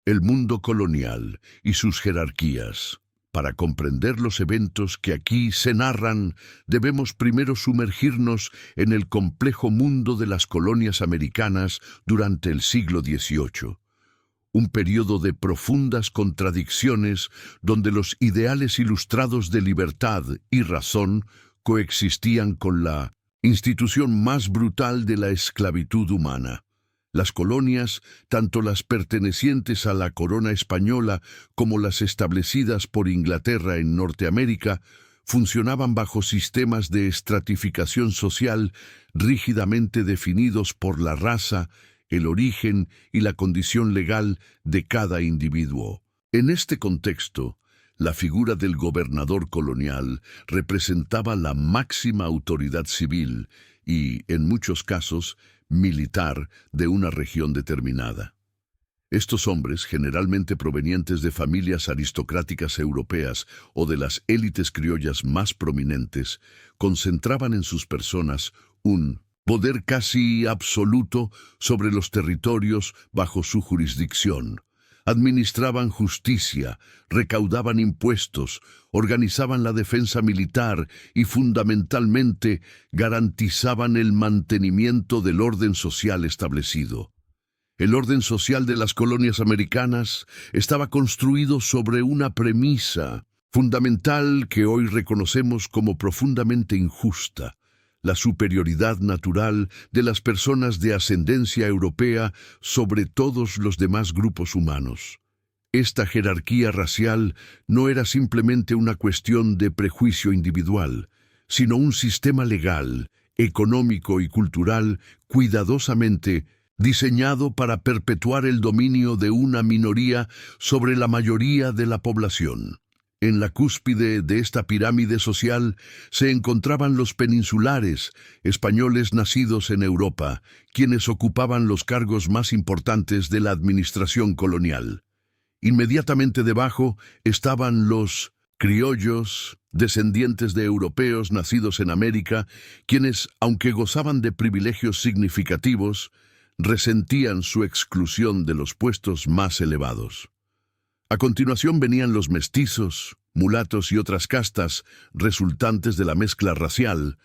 el mundo colonial y sus jerarquías. Para comprender los eventos que aquí se narran, debemos primero sumergirnos en el complejo mundo de las colonias americanas durante el siglo XVIII. Un periodo de profundas contradicciones donde los ideales ilustrados de libertad y razón coexistían con la institución más brutal de la esclavitud humana. Las colonias, tanto las pertenecientes a la corona española como las establecidas por Inglaterra en Norteamérica, funcionaban bajo sistemas de estratificación social rígidamente definidos por la raza, el origen y la condición legal de cada individuo. En este contexto, la figura del gobernador colonial representaba la máxima autoridad civil y, en muchos casos, militar de una región determinada. Estos hombres, generalmente provenientes de familias aristocráticas europeas o de las élites criollas más prominentes, concentraban en sus personas un poder casi absoluto sobre los territorios bajo su jurisdicción. Administraban justicia, recaudaban impuestos, organizaban la defensa militar y, fundamentalmente, garantizaban el mantenimiento del orden social establecido. El orden social de las colonias americanas estaba construido sobre una premisa fundamental que hoy reconocemos como profundamente injusta: la superioridad natural de las personas de ascendencia europea sobre todos los demás grupos humanos. Esta jerarquía racial no era simplemente una cuestión de prejuicio individual, sino un sistema legal, económico y cultural cuidadosamente diseñado para perpetuar el dominio de una minoría sobre la mayoría de la población. En la cúspide de esta pirámide social se encontraban los peninsulares, españoles nacidos en Europa, quienes ocupaban los cargos más importantes de la administración colonial. Inmediatamente debajo estaban los criollos, descendientes de europeos nacidos en América, quienes, aunque gozaban de privilegios significativos, resentían su exclusión de los puestos más elevados. A continuación venían los mestizos, mulatos y otras castas resultantes de la mezcla racial,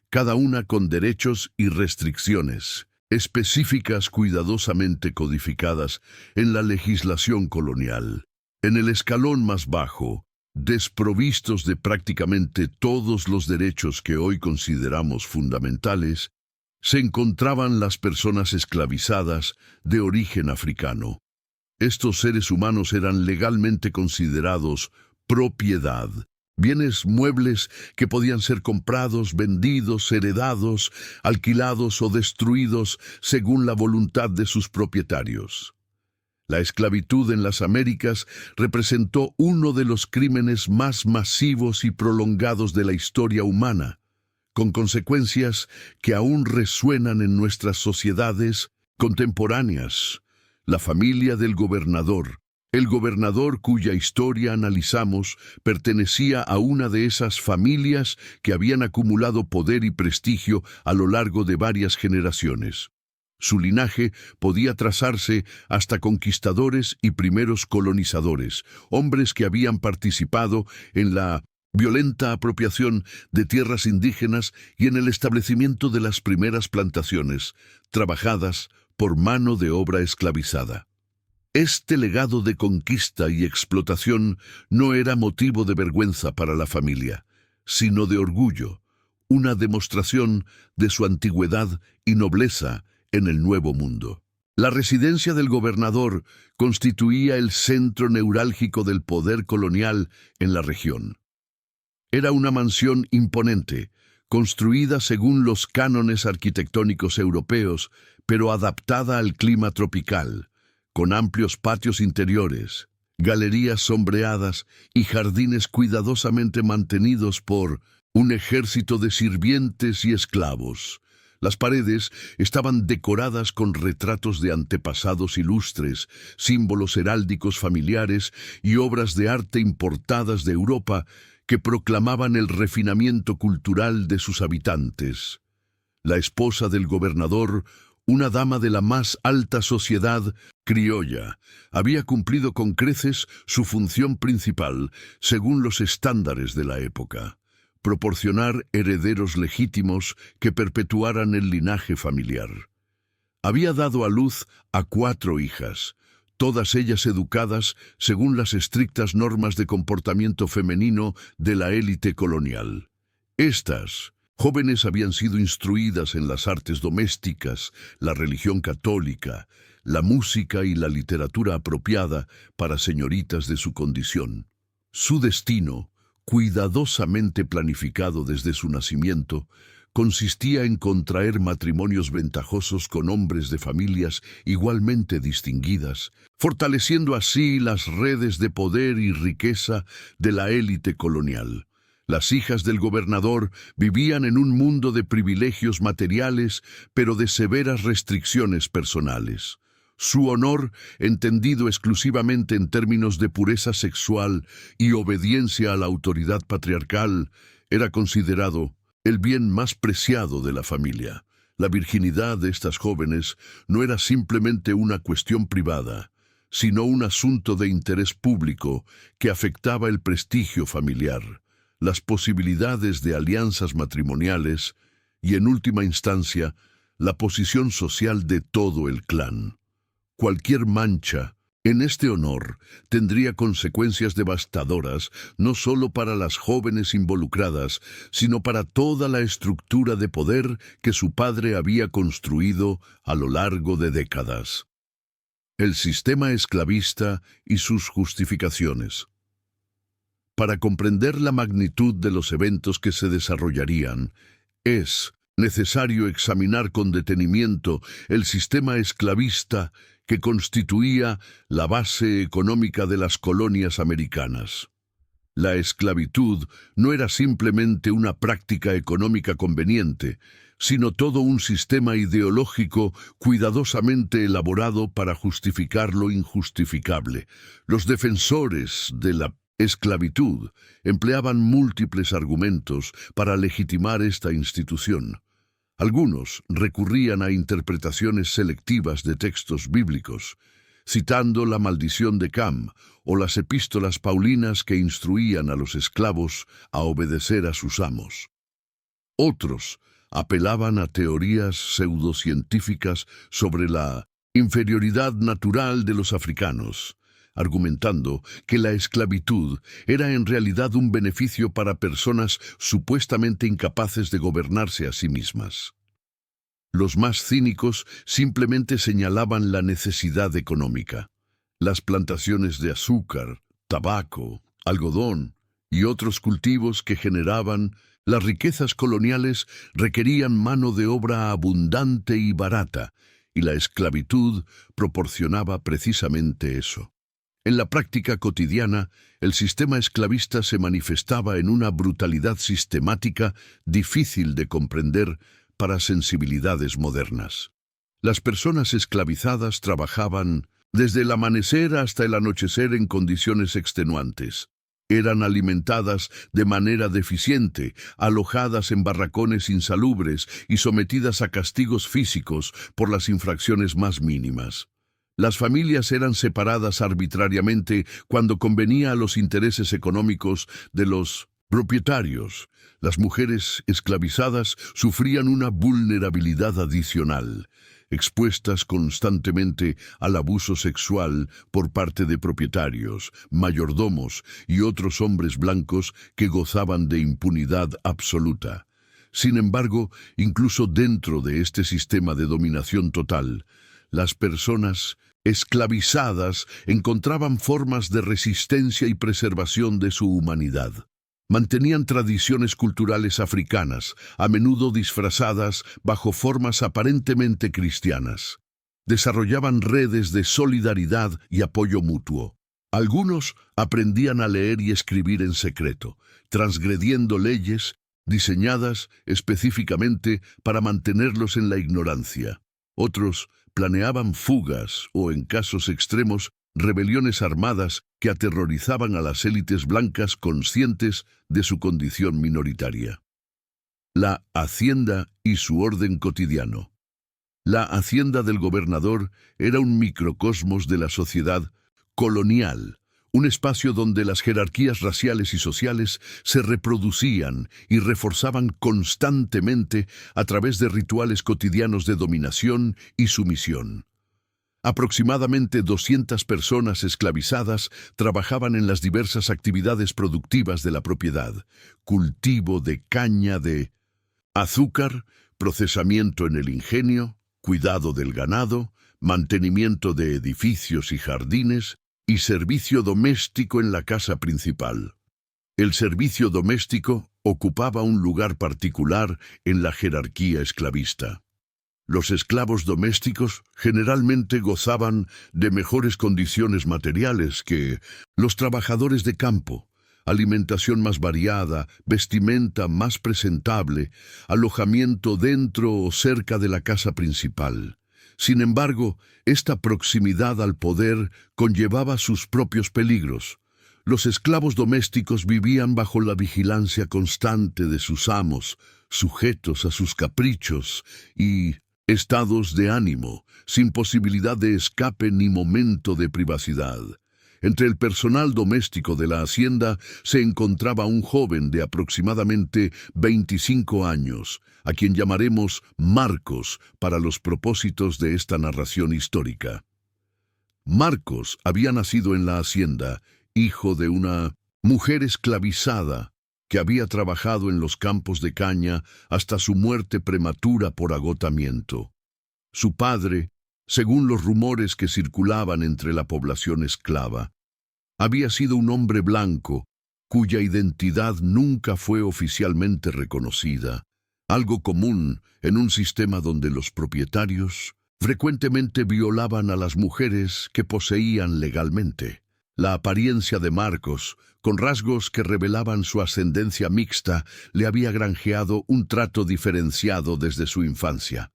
cada una con derechos y restricciones específicas cuidadosamente codificadas en la legislación colonial. En el escalón más bajo, desprovistos de prácticamente todos los derechos que hoy consideramos fundamentales, se encontraban las personas esclavizadas de origen africano. Estos seres humanos eran legalmente considerados propiedad, bienes muebles que podían ser comprados, vendidos, heredados, alquilados o destruidos según la voluntad de sus propietarios. La esclavitud en las Américas representó uno de los crímenes más masivos y prolongados de la historia humana, con consecuencias que aún resuenan en nuestras sociedades contemporáneas. La familia del gobernador. El gobernador cuya historia analizamos pertenecía a una de esas familias que habían acumulado poder y prestigio a lo largo de varias generaciones. Su linaje podía trazarse hasta conquistadores y primeros colonizadores, hombres que habían participado en la violenta apropiación de tierras indígenas y en el establecimiento de las primeras plantaciones, trabajadas por mano de obra esclavizada. Este legado de conquista y explotación no era motivo de vergüenza para la familia, sino de orgullo, una demostración de su antigüedad y nobleza en el Nuevo Mundo. La residencia del gobernador constituía el centro neurálgico del poder colonial en la región. Era una mansión imponente, construida según los cánones arquitectónicos europeos, pero adaptada al clima tropical, con amplios patios interiores, galerías sombreadas y jardines cuidadosamente mantenidos por un ejército de sirvientes y esclavos. Las paredes estaban decoradas con retratos de antepasados ilustres, símbolos heráldicos familiares y obras de arte importadas de Europa que proclamaban el refinamiento cultural de sus habitantes. La esposa del gobernador, una dama de la más alta sociedad criolla, había cumplido con creces su función principal según los estándares de la época: proporcionar herederos legítimos que perpetuaran el linaje familiar. Había dado a luz a 4 hijas, todas ellas educadas según las estrictas normas de comportamiento femenino de la élite colonial. Estas jóvenes habían sido instruidas en las artes domésticas, la religión católica, la música y la literatura apropiada para señoritas de su condición. Su destino, cuidadosamente planificado desde su nacimiento, consistía en contraer matrimonios ventajosos con hombres de familias igualmente distinguidas, fortaleciendo así las redes de poder y riqueza de la élite colonial. Las hijas del gobernador vivían en un mundo de privilegios materiales, pero de severas restricciones personales. Su honor, entendido exclusivamente en términos de pureza sexual y obediencia a la autoridad patriarcal, era considerado el bien más preciado de la familia. La virginidad de estas jóvenes no era simplemente una cuestión privada, sino un asunto de interés público que afectaba el prestigio familiar, las posibilidades de alianzas matrimoniales y, en última instancia, la posición social de todo el clan. Cualquier mancha en este honor tendría consecuencias devastadoras no solo para las jóvenes involucradas, sino para toda la estructura de poder que su padre había construido a lo largo de décadas. El sistema esclavista y sus justificaciones. Para comprender la magnitud de los eventos que se desarrollarían, es necesario examinar con detenimiento el sistema esclavista que constituía la base económica de las colonias americanas. La esclavitud no era simplemente una práctica económica conveniente, sino todo un sistema ideológico cuidadosamente elaborado para justificar lo injustificable. Los defensores de la esclavitud empleaban múltiples argumentos para legitimar esta institución. Algunos recurrían a interpretaciones selectivas de textos bíblicos, citando la maldición de Cam o las epístolas paulinas que instruían a los esclavos a obedecer a sus amos. Otros apelaban a teorías pseudocientíficas sobre la inferioridad natural de los africanos, argumentando que la esclavitud era en realidad un beneficio para personas supuestamente incapaces de gobernarse a sí mismas. Los más cínicos simplemente señalaban la necesidad económica. Las plantaciones de azúcar, tabaco, algodón y otros cultivos que generaban las riquezas coloniales requerían mano de obra abundante y barata, y la esclavitud proporcionaba precisamente eso. En la práctica cotidiana, el sistema esclavista se manifestaba en una brutalidad sistemática difícil de comprender para sensibilidades modernas. Las personas esclavizadas trabajaban desde el amanecer hasta el anochecer en condiciones extenuantes. Eran alimentadas de manera deficiente, alojadas en barracones insalubres y sometidas a castigos físicos por las infracciones más mínimas. Las familias eran separadas arbitrariamente cuando convenía a los intereses económicos de los propietarios. Las mujeres esclavizadas sufrían una vulnerabilidad adicional, expuestas constantemente al abuso sexual por parte de propietarios, mayordomos y otros hombres blancos que gozaban de impunidad absoluta. Sin embargo, incluso dentro de este sistema de dominación total, las personas esclavizadas encontraban formas de resistencia y preservación de su humanidad. Mantenían tradiciones culturales africanas, a menudo disfrazadas bajo formas aparentemente cristianas. Desarrollaban redes de solidaridad y apoyo mutuo. Algunos aprendían a leer y escribir en secreto, transgrediendo leyes diseñadas específicamente para mantenerlos en la ignorancia. Otros planeaban fugas o, en casos extremos, rebeliones armadas que aterrorizaban a las élites blancas conscientes de su condición minoritaria. La hacienda y su orden cotidiano. La hacienda del gobernador era un microcosmos de la sociedad colonial, un espacio donde las jerarquías raciales y sociales se reproducían y reforzaban constantemente a través de rituales cotidianos de dominación y sumisión. Aproximadamente 200 personas esclavizadas trabajaban en las diversas actividades productivas de la propiedad: cultivo de caña de azúcar, procesamiento en el ingenio, cuidado del ganado, mantenimiento de edificios y jardines, y servicio doméstico en la casa principal. El servicio doméstico ocupaba un lugar particular en la jerarquía esclavista. Los esclavos domésticos generalmente gozaban de mejores condiciones materiales que los trabajadores de campo: alimentación más variada, vestimenta más presentable, alojamiento dentro o cerca de la casa principal. Sin embargo, esta proximidad al poder conllevaba sus propios peligros. Los esclavos domésticos vivían bajo la vigilancia constante de sus amos, sujetos a sus caprichos y estados de ánimo, sin posibilidad de escape ni momento de privacidad. Entre el personal doméstico de la hacienda se encontraba un joven de aproximadamente 25 años, a quien llamaremos Marcos para los propósitos de esta narración histórica. Marcos había nacido en la hacienda, hijo de una mujer esclavizada que había trabajado en los campos de caña hasta su muerte prematura por agotamiento. Su padre, según los rumores que circulaban entre la población esclava, había sido un hombre blanco, cuya identidad nunca fue oficialmente reconocida, algo común en un sistema donde los propietarios frecuentemente violaban a las mujeres que poseían legalmente. La apariencia de Marcos, con rasgos que revelaban su ascendencia mixta, le había granjeado un trato diferenciado desde su infancia.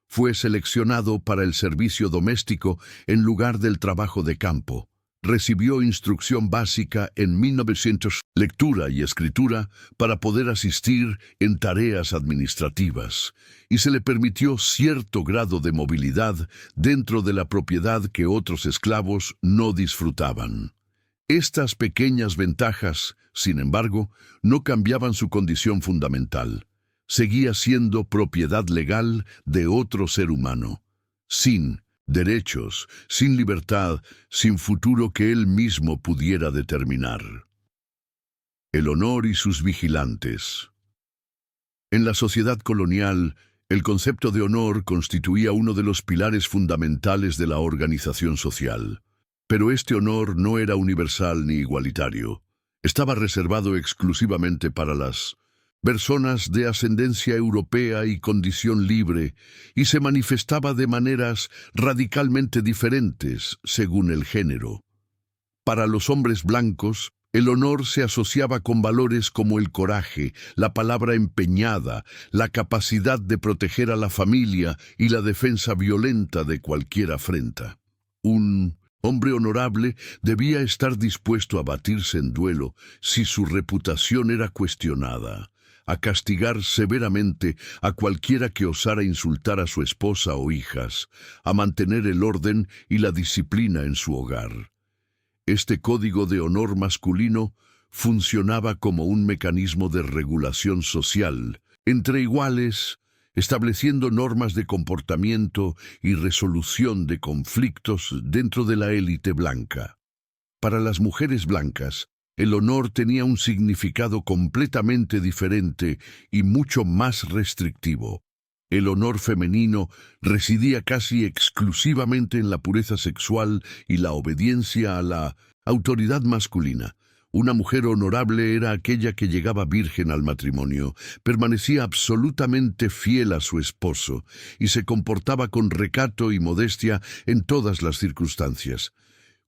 Fue seleccionado para el servicio doméstico en lugar del trabajo de campo. Recibió instrucción básica en 1900, lectura y escritura, para poder asistir en tareas administrativas, y se le permitió cierto grado de movilidad dentro de la propiedad que otros esclavos no disfrutaban. Estas pequeñas ventajas, sin embargo, no cambiaban su condición fundamental. Seguía siendo propiedad legal de otro ser humano, sin derechos, sin libertad, sin futuro que él mismo pudiera determinar. El honor y sus vigilantes. En la sociedad colonial, el concepto de honor constituía uno de los pilares fundamentales de la organización social. Pero este honor no era universal ni igualitario. Estaba reservado exclusivamente para las personas de ascendencia europea y condición libre, y se manifestaba de maneras radicalmente diferentes según el género. Para los hombres blancos, el honor se asociaba con valores como el coraje, la palabra empeñada, la capacidad de proteger a la familia y la defensa violenta de cualquier afrenta. Un hombre honorable debía estar dispuesto a batirse en duelo si su reputación era cuestionada, a castigar severamente a cualquiera que osara insultar a su esposa o hijas, a mantener el orden y la disciplina en su hogar. Este código de honor masculino funcionaba como un mecanismo de regulación social entre iguales, estableciendo normas de comportamiento y resolución de conflictos dentro de la élite blanca. Para las mujeres blancas, el honor tenía un significado completamente diferente y mucho más restrictivo. El honor femenino residía casi exclusivamente en la pureza sexual y la obediencia a la autoridad masculina. Una mujer honorable era aquella que llegaba virgen al matrimonio, permanecía absolutamente fiel a su esposo y se comportaba con recato y modestia en todas las circunstancias.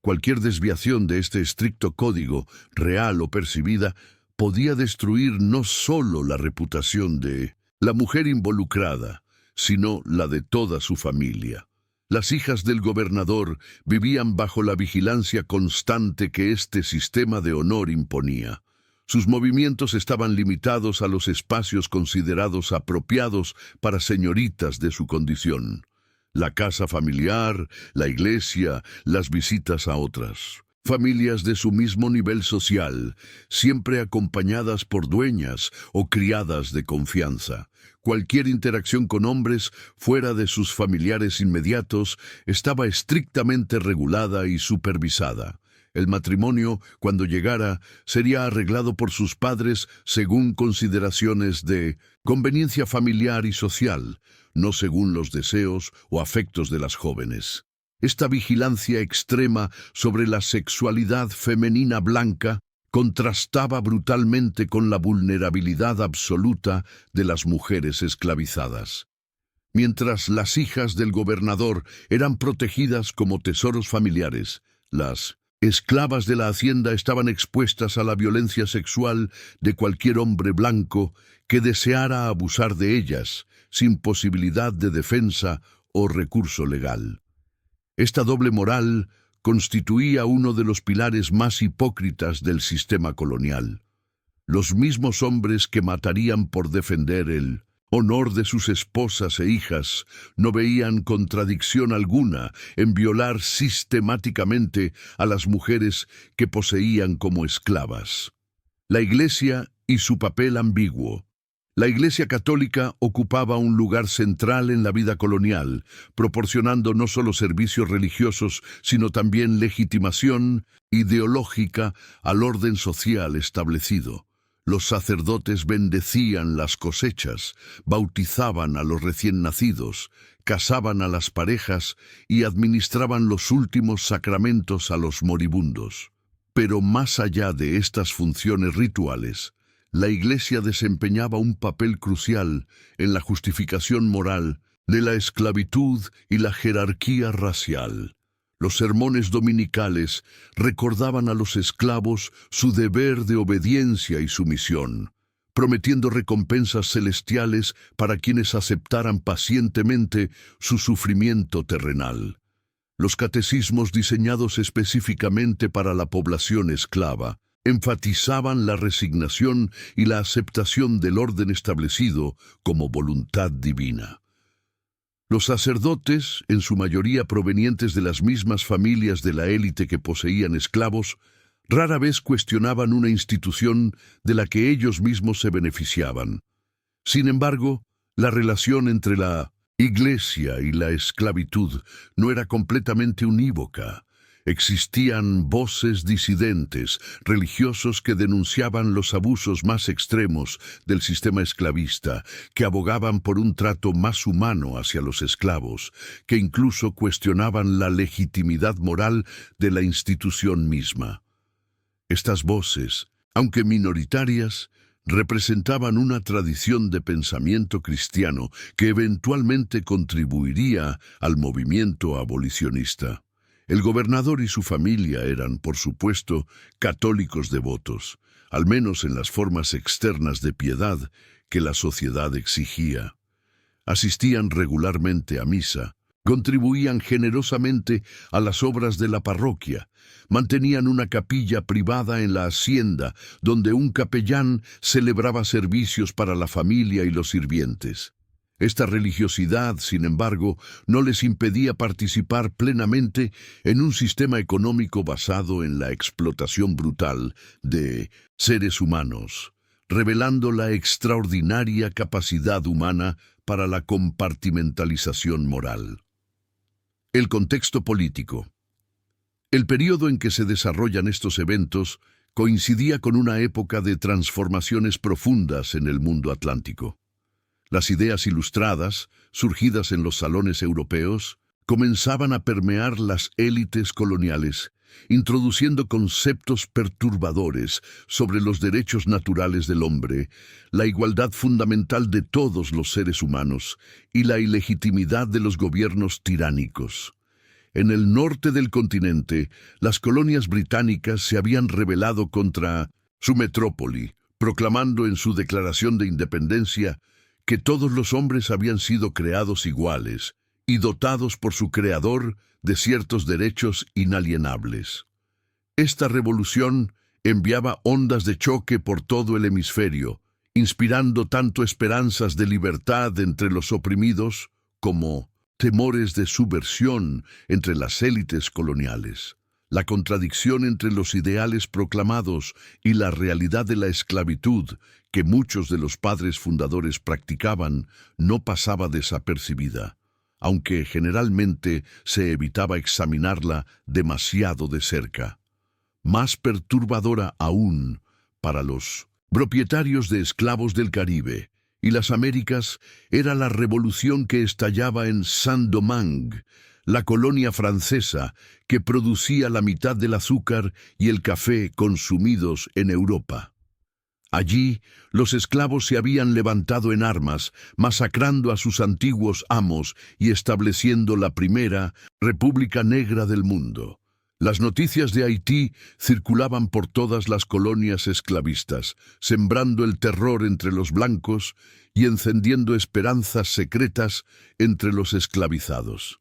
Cualquier desviación de este estricto código, real o percibida, podía destruir no solo la reputación de la mujer involucrada, sino la de toda su familia. Las hijas del gobernador vivían bajo la vigilancia constante que este sistema de honor imponía. Sus movimientos estaban limitados a los espacios considerados apropiados para señoritas de su condición. la casa familiar, la iglesia, las visitas a otras. Familias de su mismo nivel social, siempre acompañadas por dueñas o criadas de confianza. Cualquier interacción con hombres fuera de sus familiares inmediatos estaba estrictamente regulada y supervisada. El matrimonio, cuando llegara, sería arreglado por sus padres según consideraciones de conveniencia familiar y social, no según los deseos o afectos de las jóvenes. Esta vigilancia extrema sobre la sexualidad femenina blanca contrastaba brutalmente con la vulnerabilidad absoluta de las mujeres esclavizadas. Mientras las hijas del gobernador eran protegidas como tesoros familiares, las esclavas de la hacienda estaban expuestas a la violencia sexual de cualquier hombre blanco que deseara abusar de ellas, sin posibilidad de defensa o recurso legal. Esta doble moral constituía uno de los pilares más hipócritas del sistema colonial. Los mismos hombres que matarían por defender el honor de sus esposas e hijas no veían contradicción alguna en violar sistemáticamente a las mujeres que poseían como esclavas. La Iglesia y su papel ambiguo. La Iglesia católica ocupaba un lugar central en la vida colonial, proporcionando no solo servicios religiosos, sino también legitimación ideológica al orden social establecido. Los sacerdotes bendecían las cosechas, bautizaban a los recién nacidos, casaban a las parejas y administraban los últimos sacramentos a los moribundos. Pero más allá de estas funciones rituales, la Iglesia desempeñaba un papel crucial en la justificación moral de la esclavitud y la jerarquía racial. Los sermones dominicales recordaban a los esclavos su deber de obediencia y sumisión, prometiendo recompensas celestiales para quienes aceptaran pacientemente su sufrimiento terrenal. Los catecismos diseñados específicamente para la población esclava enfatizaban la resignación y la aceptación del orden establecido como voluntad divina. Los sacerdotes, en su mayoría provenientes de las mismas familias de la élite que poseían esclavos, rara vez cuestionaban una institución de la que ellos mismos se beneficiaban. Sin embargo, la relación entre la Iglesia y la esclavitud no era completamente unívoca. Existían voces disidentes, religiosos que denunciaban los abusos más extremos del sistema esclavista, que abogaban por un trato más humano hacia los esclavos, que incluso cuestionaban la legitimidad moral de la institución misma. Estas voces, aunque minoritarias, representaban una tradición de pensamiento cristiano que eventualmente contribuiría al movimiento abolicionista. El gobernador y su familia eran, por supuesto, católicos devotos, al menos en las formas externas de piedad que la sociedad exigía. Asistían regularmente a misa, contribuían generosamente a las obras de la parroquia, mantenían una capilla privada en la hacienda donde un capellán celebraba servicios para la familia y los sirvientes. Esta religiosidad, sin embargo, no les impedía participar plenamente en un sistema económico basado en la explotación brutal de seres humanos, revelando la extraordinaria capacidad humana para la compartimentalización moral. El contexto político. El período en que se desarrollan estos eventos coincidía con una época de transformaciones profundas en el mundo atlántico. Las ideas ilustradas, surgidas en los salones europeos, comenzaban a permear las élites coloniales, introduciendo conceptos perturbadores sobre los derechos naturales del hombre, la igualdad fundamental de todos los seres humanos y la ilegitimidad de los gobiernos tiránicos. En el norte del continente, las colonias británicas se habían rebelado contra su metrópoli, proclamando en su declaración de independencia que todos los hombres habían sido creados iguales y dotados por su creador de ciertos derechos inalienables. Esta revolución enviaba ondas de choque por todo el hemisferio, inspirando tanto esperanzas de libertad entre los oprimidos como temores de subversión entre las élites coloniales, la contradicción entre los ideales proclamados y la realidad de la esclavitud que muchos de los padres fundadores practicaban no pasaba desapercibida, aunque generalmente se evitaba examinarla demasiado de cerca. Más perturbadora aún para los propietarios de esclavos del Caribe y las Américas era la revolución que estallaba en Saint-Domingue, la colonia francesa que producía la mitad del azúcar y el café consumidos en Europa. Allí, los esclavos se habían levantado en armas, masacrando a sus antiguos amos y estableciendo la primera República Negra del mundo. Las noticias de Haití circulaban por todas las colonias esclavistas, sembrando el terror entre los blancos y encendiendo esperanzas secretas entre los esclavizados.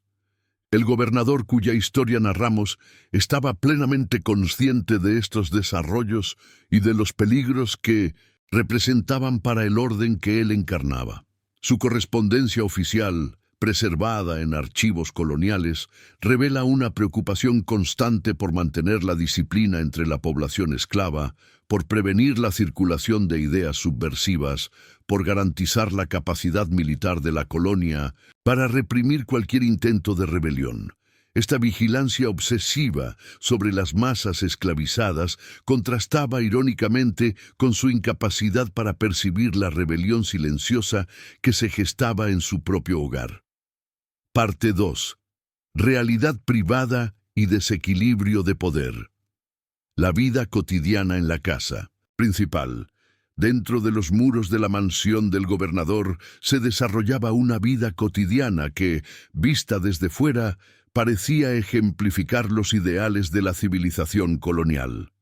El gobernador cuya historia narramos estaba plenamente consciente de estos desarrollos y de los peligros que representaban para el orden que él encarnaba. Su correspondencia oficial, preservada en archivos coloniales, revela una preocupación constante por mantener la disciplina entre la población esclava, por prevenir la circulación de ideas subversivas, por garantizar la capacidad militar de la colonia, para reprimir cualquier intento de rebelión. Esta vigilancia obsesiva sobre las masas esclavizadas contrastaba irónicamente con su incapacidad para percibir la rebelión silenciosa que se gestaba en su propio hogar. Parte 2. Realidad privada y desequilibrio de poder. La vida cotidiana en la casa principal. Dentro de los muros de la mansión del gobernador se desarrollaba una vida cotidiana que, vista desde fuera, parecía ejemplificar los ideales de la civilización colonial.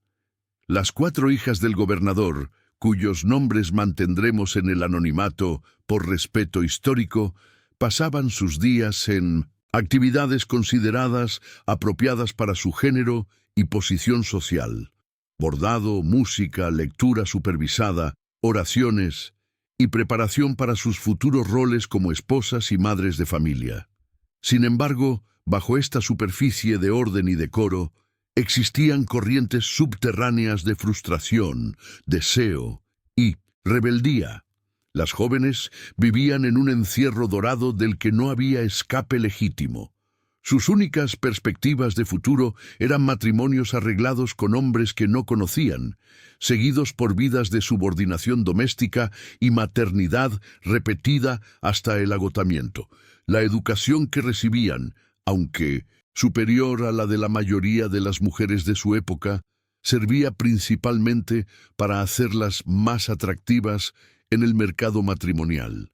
Las 4 hijas del gobernador, cuyos nombres mantendremos en el anonimato por respeto histórico, pasaban sus días en actividades consideradas apropiadas para su género y posición social: bordado, música, lectura supervisada, oraciones y preparación para sus futuros roles como esposas y madres de familia. Sin embargo, bajo esta superficie de orden y decoro, existían corrientes subterráneas de frustración, deseo y rebeldía. Las jóvenes vivían en un encierro dorado del que no había escape legítimo. Sus únicas perspectivas de futuro eran matrimonios arreglados con hombres que no conocían, seguidos por vidas de subordinación doméstica y maternidad repetida hasta el agotamiento. La educación que recibían, aunque superior a la de la mayoría de las mujeres de su época, servía principalmente para hacerlas más atractivas en el mercado matrimonial,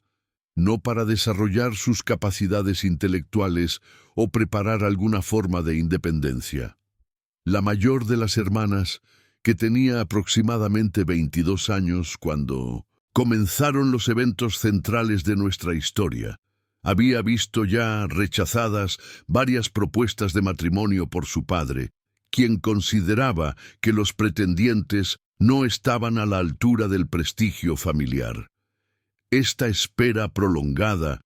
no para desarrollar sus capacidades intelectuales o preparar alguna forma de independencia. La mayor de las hermanas, que tenía aproximadamente 22 años cuando comenzaron los eventos centrales de nuestra historia, había visto ya rechazadas varias propuestas de matrimonio por su padre, quien consideraba que los pretendientes no estaban a la altura del prestigio familiar. Esta espera prolongada,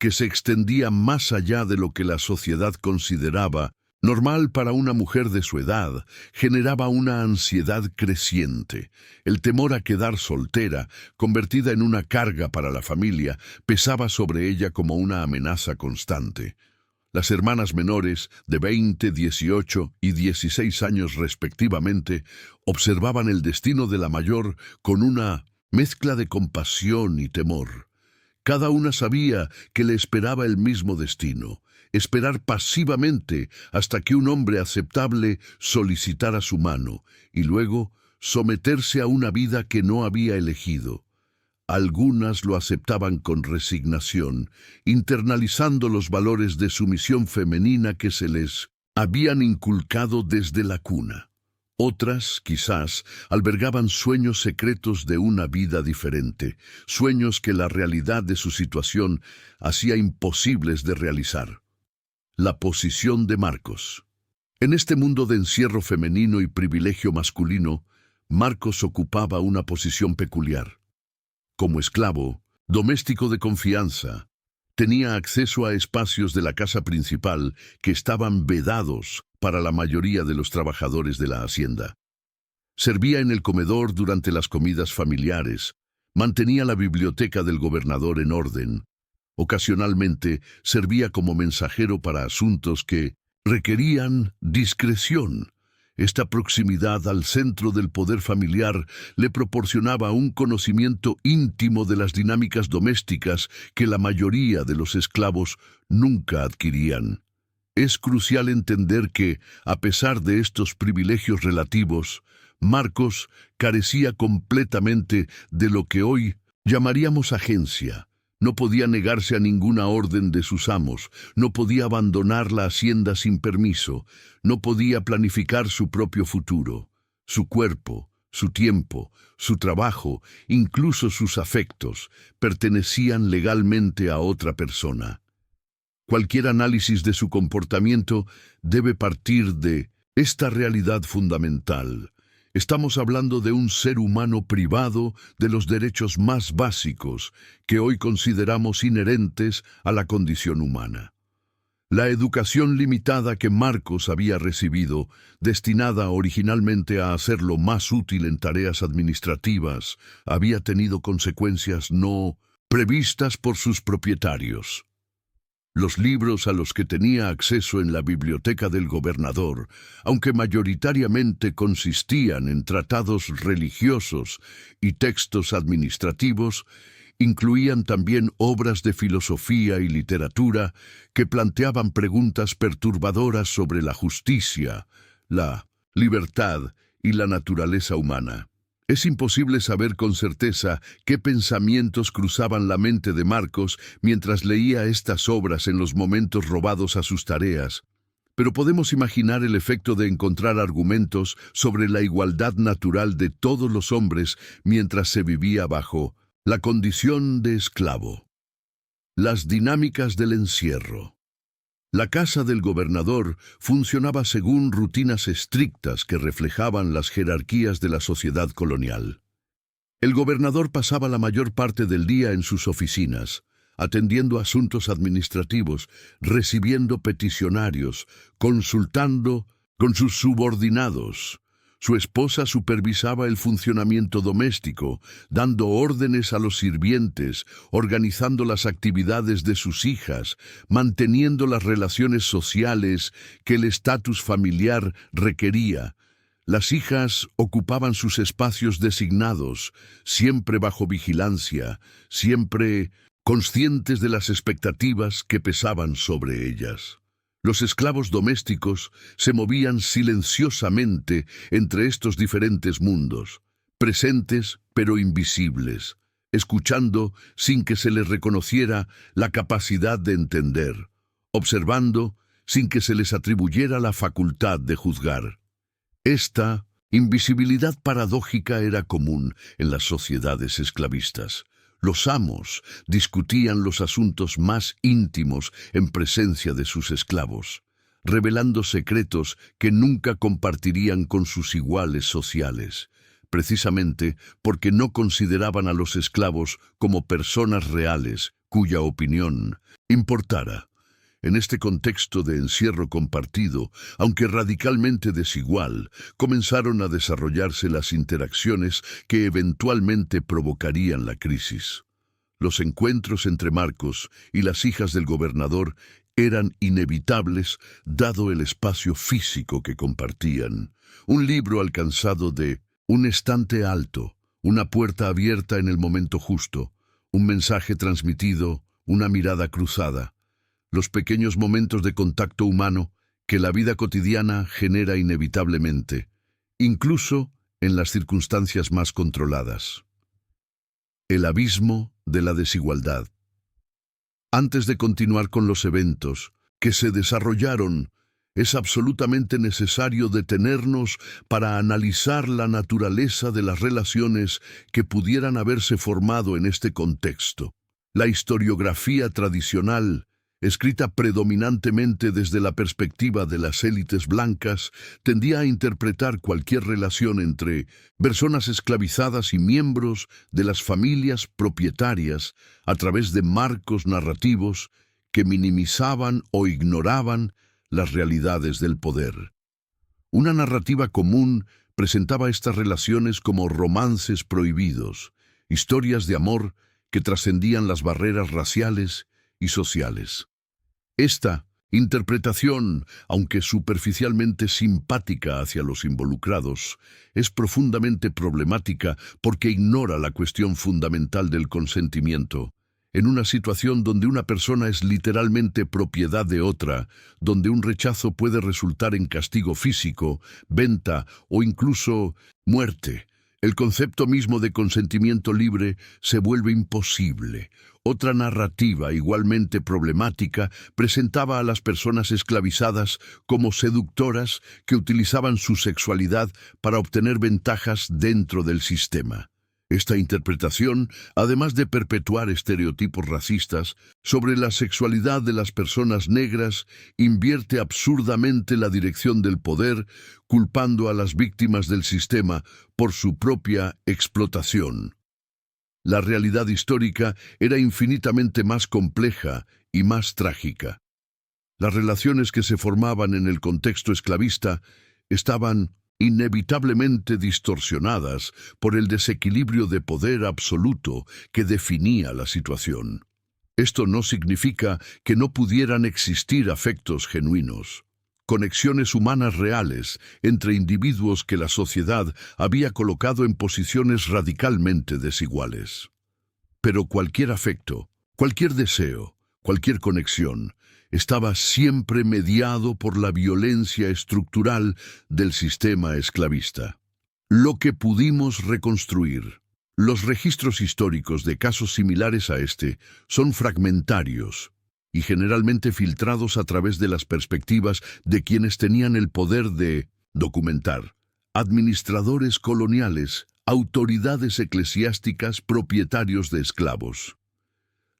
que se extendía más allá de lo que la sociedad consideraba normal para una mujer de su edad, generaba una ansiedad creciente. El temor a quedar soltera, convertida en una carga para la familia, pesaba sobre ella como una amenaza constante. Las hermanas menores, de 20, 18 y 16 años respectivamente, observaban el destino de la mayor con una mezcla de compasión y temor. Cada una sabía que le esperaba el mismo destino: esperar pasivamente hasta que un hombre aceptable solicitara su mano, y luego someterse a una vida que no había elegido. Algunas lo aceptaban con resignación, internalizando los valores de sumisión femenina que se les habían inculcado desde la cuna. Otras, quizás, albergaban sueños secretos de una vida diferente, sueños que la realidad de su situación hacía imposibles de realizar. La posición de Marcos. En este mundo de encierro femenino y privilegio masculino, Marcos ocupaba una posición peculiar. Como esclavo, doméstico de confianza, Tenía acceso a espacios de la casa principal que estaban vedados para la mayoría de los trabajadores de la hacienda. Servía en el comedor durante las comidas familiares, mantenía la biblioteca del gobernador en orden. Ocasionalmente servía como mensajero para asuntos que requerían discreción. Esta proximidad al centro del poder familiar le proporcionaba un conocimiento íntimo de las dinámicas domésticas que la mayoría de los esclavos nunca adquirían. Es crucial entender que, a pesar de estos privilegios relativos, Marcos carecía completamente de lo que hoy llamaríamos agencia. No podía negarse a ninguna orden de sus amos, no podía abandonar la hacienda sin permiso, no podía planificar su propio futuro. Su cuerpo, su tiempo, su trabajo, incluso sus afectos, pertenecían legalmente a otra persona. Cualquier análisis de su comportamiento debe partir de esta realidad fundamental. Estamos hablando de un ser humano privado de los derechos más básicos que hoy consideramos inherentes a la condición humana. La educación limitada que Marcos había recibido, destinada originalmente a hacerlo más útil en tareas administrativas, había tenido consecuencias no previstas por sus propietarios. Los libros a los que tenía acceso en la biblioteca del gobernador, aunque mayoritariamente consistían en tratados religiosos y textos administrativos, incluían también obras de filosofía y literatura que planteaban preguntas perturbadoras sobre la justicia, la libertad y la naturaleza humana. Es imposible saber con certeza qué pensamientos cruzaban la mente de Marcos mientras leía estas obras en los momentos robados a sus tareas, pero podemos imaginar el efecto de encontrar argumentos sobre la igualdad natural de todos los hombres mientras se vivía bajo la condición de esclavo. Las dinámicas del encierro. La casa del gobernador funcionaba según rutinas estrictas que reflejaban las jerarquías de la sociedad colonial. El gobernador pasaba la mayor parte del día en sus oficinas, atendiendo asuntos administrativos, recibiendo peticionarios, consultando con sus subordinados. Su esposa supervisaba el funcionamiento doméstico, dando órdenes a los sirvientes, organizando las actividades de sus hijas, manteniendo las relaciones sociales que el estatus familiar requería. Las hijas ocupaban sus espacios designados, siempre bajo vigilancia, siempre conscientes de las expectativas que pesaban sobre ellas. Los esclavos domésticos se movían silenciosamente entre estos diferentes mundos, presentes pero invisibles, escuchando sin que se les reconociera la capacidad de entender, observando sin que se les atribuyera la facultad de juzgar. Esta invisibilidad paradójica era común en las sociedades esclavistas. Los amos discutían los asuntos más íntimos en presencia de sus esclavos, revelando secretos que nunca compartirían con sus iguales sociales, precisamente porque no consideraban a los esclavos como personas reales cuya opinión importara. En este contexto de encierro compartido, aunque radicalmente desigual, comenzaron a desarrollarse las interacciones que eventualmente provocarían la crisis. Los encuentros entre Marcos y las hijas del gobernador eran inevitables dado el espacio físico que compartían. Un libro alcanzado de un estante alto, una puerta abierta en el momento justo, un mensaje transmitido, una mirada cruzada. Los pequeños momentos de contacto humano que la vida cotidiana genera inevitablemente, incluso en las circunstancias más controladas. El abismo de la desigualdad. Antes de continuar con los eventos que se desarrollaron, es absolutamente necesario detenernos para analizar la naturaleza de las relaciones que pudieran haberse formado en este contexto. La historiografía tradicional escrita predominantemente desde la perspectiva de las élites blancas, tendía a interpretar cualquier relación entre personas esclavizadas y miembros de las familias propietarias a través de marcos narrativos que minimizaban o ignoraban las realidades del poder. Una narrativa común presentaba estas relaciones como romances prohibidos, historias de amor que trascendían las barreras raciales y sociales. Esta interpretación, aunque superficialmente simpática hacia los involucrados, es profundamente problemática porque ignora la cuestión fundamental del consentimiento. En una situación donde una persona es literalmente propiedad de otra, donde un rechazo puede resultar en castigo físico, venta o incluso muerte, el concepto mismo de consentimiento libre se vuelve imposible. Otra narrativa igualmente problemática presentaba a las personas esclavizadas como seductoras que utilizaban su sexualidad para obtener ventajas dentro del sistema. Esta interpretación, además de perpetuar estereotipos racistas sobre la sexualidad de las personas negras, invierte absurdamente la dirección del poder, culpando a las víctimas del sistema por su propia explotación. La realidad histórica era infinitamente más compleja y más trágica. Las relaciones que se formaban en el contexto esclavista estaban inevitablemente distorsionadas por el desequilibrio de poder absoluto que definía la situación. Esto no significa que no pudieran existir afectos genuinos, conexiones humanas reales entre individuos que la sociedad había colocado en posiciones radicalmente desiguales. Pero cualquier afecto, cualquier deseo, cualquier conexión, estaba siempre mediado por la violencia estructural del sistema esclavista. Lo que pudimos reconstruir. Los registros históricos de casos similares a este son fragmentarios y generalmente filtrados a través de las perspectivas de quienes tenían el poder de documentar: administradores coloniales, autoridades eclesiásticas, propietarios de esclavos.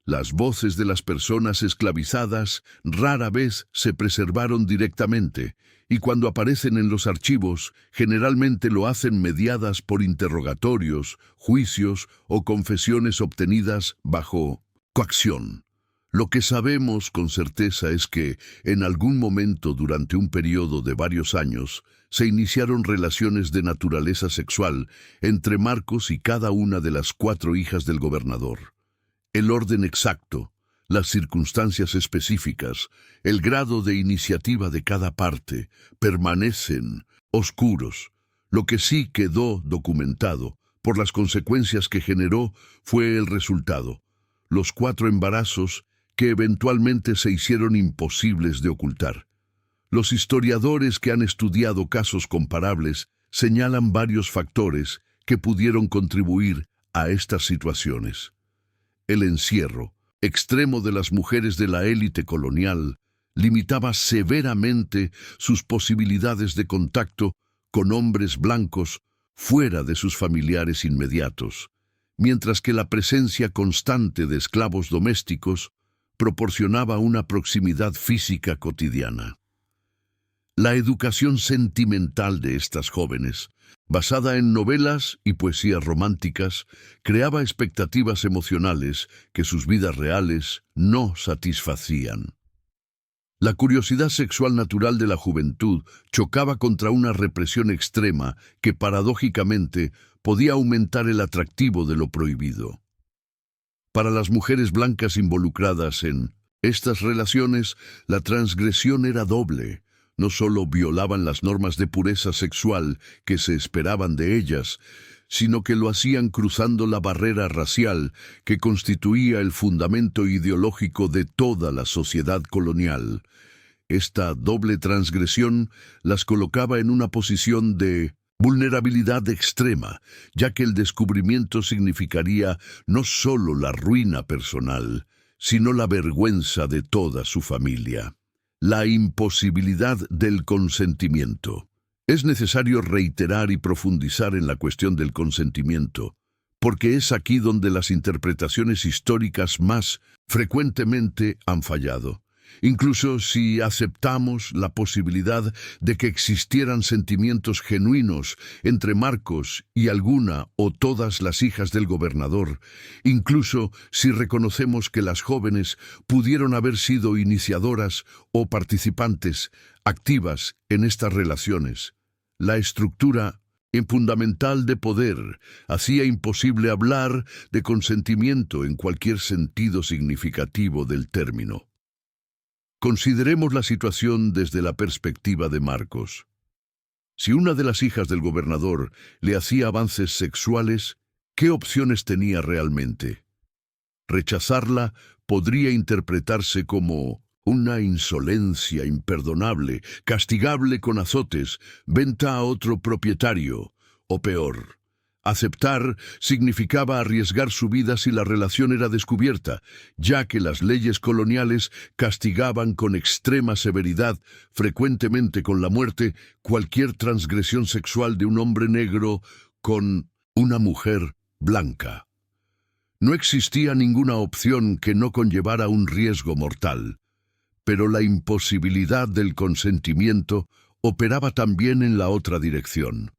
Las voces de las personas esclavizadas rara vez se preservaron directamente, y cuando aparecen en los archivos, generalmente lo hacen mediadas por interrogatorios, juicios o confesiones obtenidas bajo coacción. Lo que sabemos con certeza es que, en algún momento durante un periodo de varios años, se iniciaron relaciones de naturaleza sexual entre Marcos y cada una de las 4 hijas del gobernador. El orden exacto, las circunstancias específicas, el grado de iniciativa de cada parte permanecen oscuros. Lo que sí quedó documentado por las consecuencias que generó fue el resultado: los 4 embarazos que eventualmente se hicieron imposibles de ocultar. Los historiadores que han estudiado casos comparables señalan varios factores que pudieron contribuir a estas situaciones. El encierro extremo de las mujeres de la élite colonial limitaba severamente sus posibilidades de contacto con hombres blancos fuera de sus familiares inmediatos, mientras que la presencia constante de esclavos domésticos proporcionaba una proximidad física cotidiana. La educación sentimental de estas jóvenes, basada en novelas y poesías románticas, creaba expectativas emocionales que sus vidas reales no satisfacían. La curiosidad sexual natural de la juventud chocaba contra una represión extrema que, paradójicamente, podía aumentar el atractivo de lo prohibido. Para las mujeres blancas involucradas en estas relaciones, la transgresión era doble. No solo violaban las normas de pureza sexual que se esperaban de ellas, sino que lo hacían cruzando la barrera racial que constituía el fundamento ideológico de toda la sociedad colonial. Esta doble transgresión las colocaba en una posición de vulnerabilidad extrema, ya que el descubrimiento significaría no solo la ruina personal, sino la vergüenza de toda su familia. La imposibilidad del consentimiento. Es necesario reiterar y profundizar en la cuestión del consentimiento, porque es aquí donde las interpretaciones históricas más frecuentemente han fallado. Incluso si aceptamos la posibilidad de que existieran sentimientos genuinos entre Marcos y alguna o todas las hijas del gobernador, incluso si reconocemos que las jóvenes pudieron haber sido iniciadoras o participantes activas en estas relaciones, la estructura fundamental de poder hacía imposible hablar de consentimiento en cualquier sentido significativo del término. Consideremos la situación desde la perspectiva de Marcos. Si una de las hijas del gobernador le hacía avances sexuales, ¿qué opciones tenía realmente? Rechazarla podría interpretarse como una insolencia imperdonable, castigable con azotes, venta a otro propietario, o peor. Aceptar significaba arriesgar su vida si la relación era descubierta, ya que las leyes coloniales castigaban con extrema severidad, frecuentemente con la muerte, cualquier transgresión sexual de un hombre negro con una mujer blanca. No existía ninguna opción que no conllevara un riesgo mortal, pero la imposibilidad del consentimiento operaba también en la otra dirección.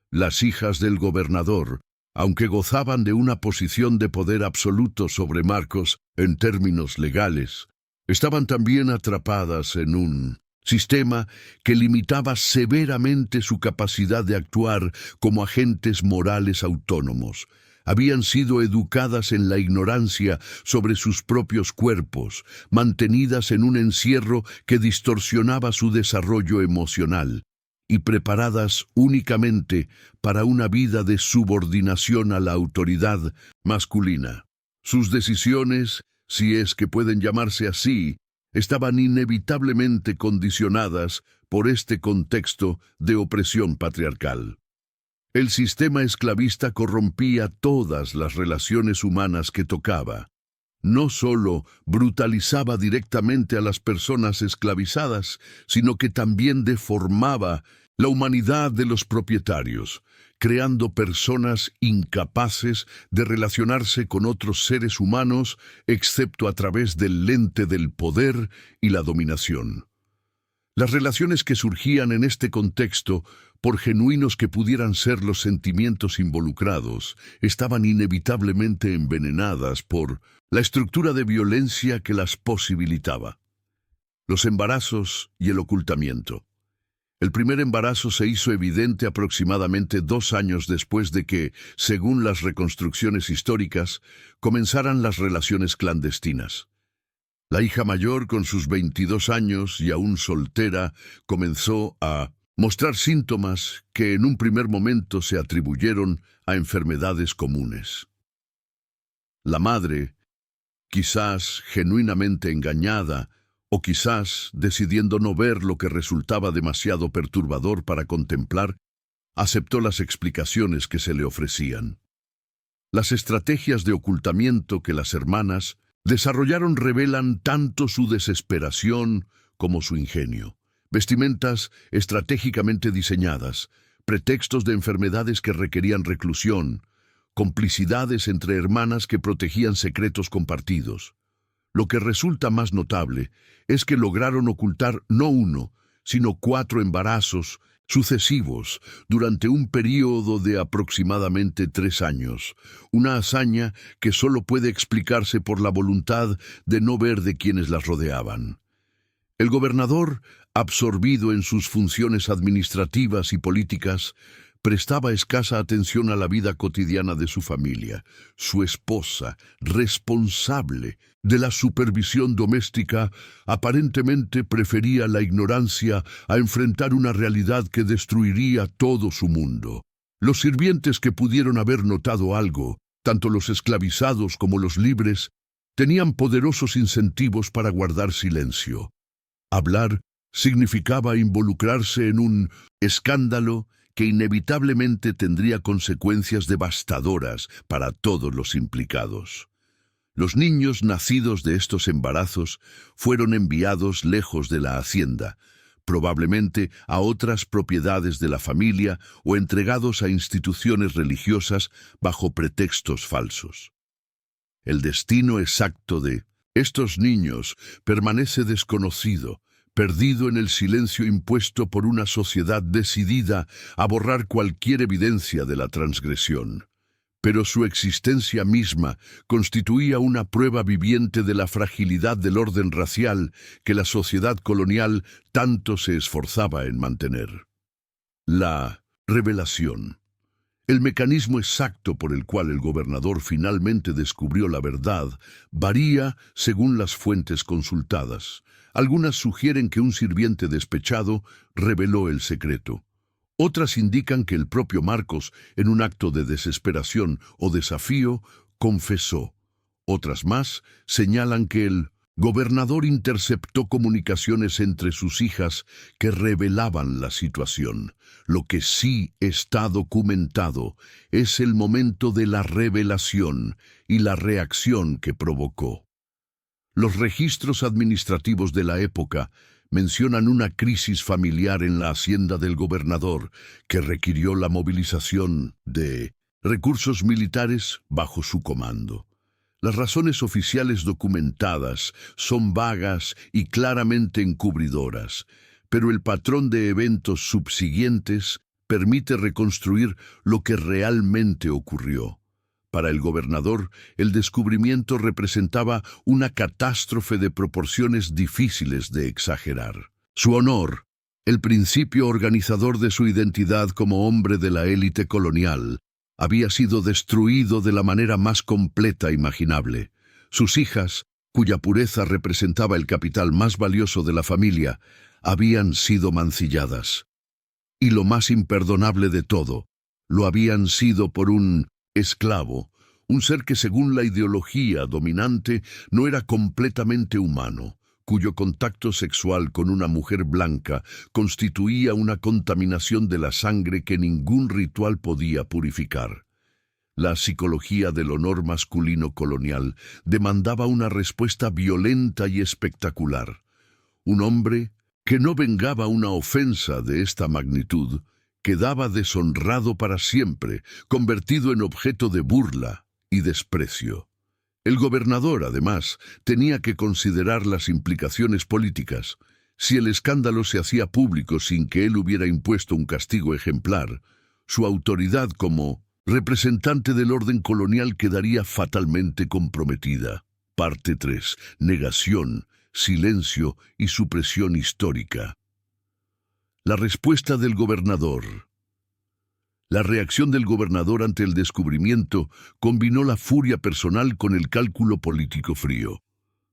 Las hijas del gobernador, aunque gozaban de una posición de poder absoluto sobre Marcos en términos legales, estaban también atrapadas en un sistema que limitaba severamente su capacidad de actuar como agentes morales autónomos. Habían sido educadas en la ignorancia sobre sus propios cuerpos, mantenidas en un encierro que distorsionaba su desarrollo emocional, y preparadas únicamente para una vida de subordinación a la autoridad masculina. Sus decisiones, si es que pueden llamarse así, estaban inevitablemente condicionadas por este contexto de opresión patriarcal. El sistema esclavista corrompía todas las relaciones humanas que tocaba. No solo brutalizaba directamente a las personas esclavizadas, sino que también deformaba la humanidad de los propietarios, creando personas incapaces de relacionarse con otros seres humanos, excepto a través del lente del poder y la dominación. Las relaciones que surgían en este contexto, por genuinos que pudieran ser los sentimientos involucrados, estaban inevitablemente envenenadas por la estructura de violencia que las posibilitaba. Los embarazos y el ocultamiento. El primer embarazo se hizo evidente aproximadamente 2 años después de que, según las reconstrucciones históricas, comenzaran las relaciones clandestinas. La hija mayor, con sus 22 años y aún soltera, comenzó a mostrar síntomas que en un primer momento se atribuyeron a enfermedades comunes. La madre, quizás genuinamente engañada, o quizás decidiendo no ver lo que resultaba demasiado perturbador para contemplar, aceptó las explicaciones que se le ofrecían. Las estrategias de ocultamiento que las hermanas desarrollaron revelan tanto su desesperación como su ingenio. Vestimentas estratégicamente diseñadas, pretextos de enfermedades que requerían reclusión, complicidades entre hermanas que protegían secretos compartidos. Lo que resulta más notable es que lograron ocultar no 1, sino 4 embarazos sucesivos durante un período de aproximadamente 3 años, una hazaña que solo puede explicarse por la voluntad de no ver de quienes las rodeaban. El gobernador, absorbido en sus funciones administrativas y políticas, prestaba escasa atención a la vida cotidiana de su familia. Su esposa, responsable de la supervisión doméstica, aparentemente prefería la ignorancia a enfrentar una realidad que destruiría todo su mundo. Los sirvientes que pudieron haber notado algo, tanto los esclavizados como los libres, tenían poderosos incentivos para guardar silencio. Hablar significaba involucrarse en un escándalo que inevitablemente tendría consecuencias devastadoras para todos los implicados. Los niños nacidos de estos embarazos fueron enviados lejos de la hacienda, probablemente a otras propiedades de la familia o entregados a instituciones religiosas bajo pretextos falsos. El destino exacto de Estos niños permanece desconocido, perdido en el silencio impuesto por una sociedad decidida a borrar cualquier evidencia de la transgresión. Pero su existencia misma constituía una prueba viviente de la fragilidad del orden racial que la sociedad colonial tanto se esforzaba en mantener. La revelación. El mecanismo exacto por el cual el gobernador finalmente descubrió la verdad varía según las fuentes consultadas. Algunas sugieren que un sirviente despechado reveló el secreto. Otras indican que el propio Marcos, en un acto de desesperación o desafío, confesó. Otras más señalan que el gobernador interceptó comunicaciones entre sus hijas que revelaban la situación. Lo que sí está documentado es el momento de la revelación y la reacción que provocó. Los registros administrativos de la época mencionan una crisis familiar en la hacienda del gobernador que requirió la movilización de recursos militares bajo su comando. Las razones oficiales documentadas son vagas y claramente encubridoras, pero el patrón de eventos subsiguientes permite reconstruir lo que realmente ocurrió. Para el gobernador, el descubrimiento representaba una catástrofe de proporciones difíciles de exagerar. Su honor, el principio organizador de su identidad como hombre de la élite colonial, había sido destruido de la manera más completa imaginable. Sus hijas, cuya pureza representaba el capital más valioso de la familia, habían sido mancilladas. Y lo más imperdonable de todo, lo habían sido por un esclavo, un ser que según la ideología dominante no era completamente humano, cuyo contacto sexual con una mujer blanca constituía una contaminación de la sangre que ningún ritual podía purificar. La psicología del honor masculino colonial demandaba una respuesta violenta y espectacular. Un hombre que no vengaba una ofensa de esta magnitud quedaba deshonrado para siempre, convertido en objeto de burla y desprecio. El gobernador, además, tenía que considerar las implicaciones políticas. Si el escándalo se hacía público sin que él hubiera impuesto un castigo ejemplar, su autoridad como representante del orden colonial quedaría fatalmente comprometida. Parte 3. Negación, silencio y supresión histórica. La respuesta del gobernador. La reacción del gobernador ante el descubrimiento combinó la furia personal con el cálculo político frío.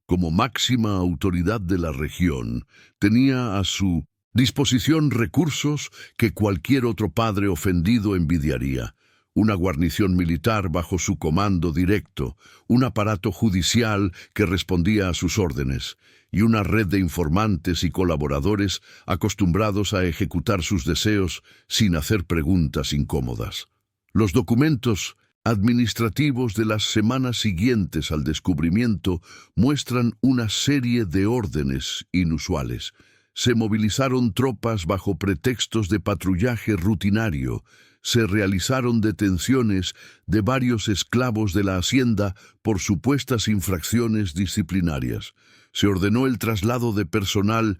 Como máxima autoridad de la región, tenía a su disposición recursos que cualquier otro padre ofendido envidiaría. Una guarnición militar bajo su comando directo, un aparato judicial que respondía a sus órdenes, y una red de informantes y colaboradores acostumbrados a ejecutar sus deseos sin hacer preguntas incómodas. Los documentos administrativos de las semanas siguientes al descubrimiento muestran una serie de órdenes inusuales. Se movilizaron tropas bajo pretextos de patrullaje rutinario. Se realizaron detenciones de varios esclavos de la hacienda por supuestas infracciones disciplinarias. Se ordenó el traslado de personal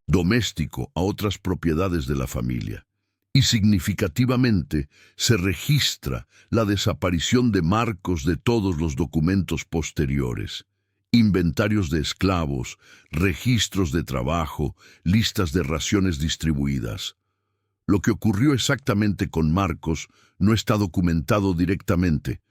doméstico a otras propiedades de la familia. Y significativamente se registra la desaparición de marcos de todos los documentos posteriores. Inventarios de esclavos, registros de trabajo, listas de raciones distribuidas. Lo que ocurrió exactamente con Marcos no está documentado directamente,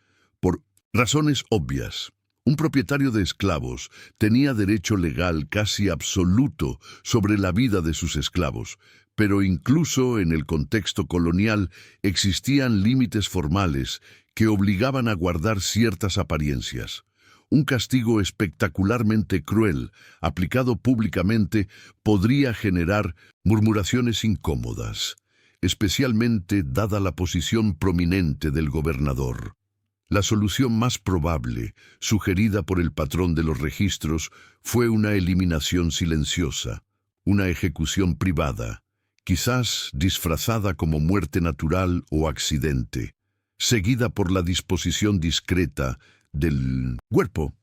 por razones obvias. Un propietario de esclavos tenía derecho legal casi absoluto sobre la vida de sus esclavos, pero incluso en el contexto colonial existían límites formales que obligaban a guardar ciertas apariencias. Un castigo espectacularmente cruel, aplicado públicamente, podría generar murmuraciones incómodas, especialmente dada la posición prominente del gobernador. La solución más probable, sugerida por el patrón de los registros, fue una eliminación silenciosa, una ejecución privada, quizás disfrazada como muerte natural o accidente, seguida por la disposición discreta del cuerpo.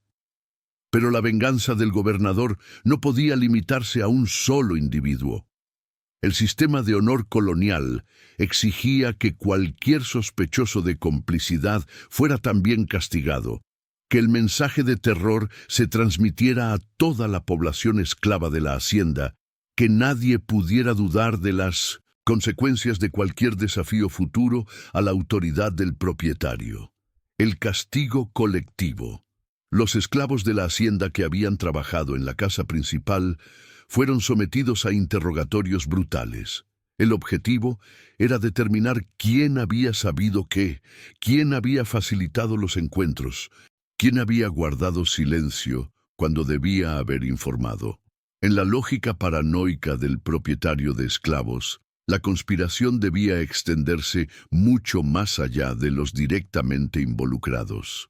Pero la venganza del gobernador no podía limitarse a un solo individuo. El sistema de honor colonial exigía que cualquier sospechoso de complicidad fuera también castigado, que el mensaje de terror se transmitiera a toda la población esclava de la hacienda, que nadie pudiera dudar de las consecuencias de cualquier desafío futuro a la autoridad del propietario. El castigo colectivo. Los esclavos de la hacienda que habían trabajado en la casa principal fueron sometidos a interrogatorios brutales. El objetivo era determinar quién había sabido qué, quién había facilitado los encuentros, quién había guardado silencio cuando debía haber informado. En la lógica paranoica del propietario de esclavos, la conspiración debía extenderse mucho más allá de los directamente involucrados.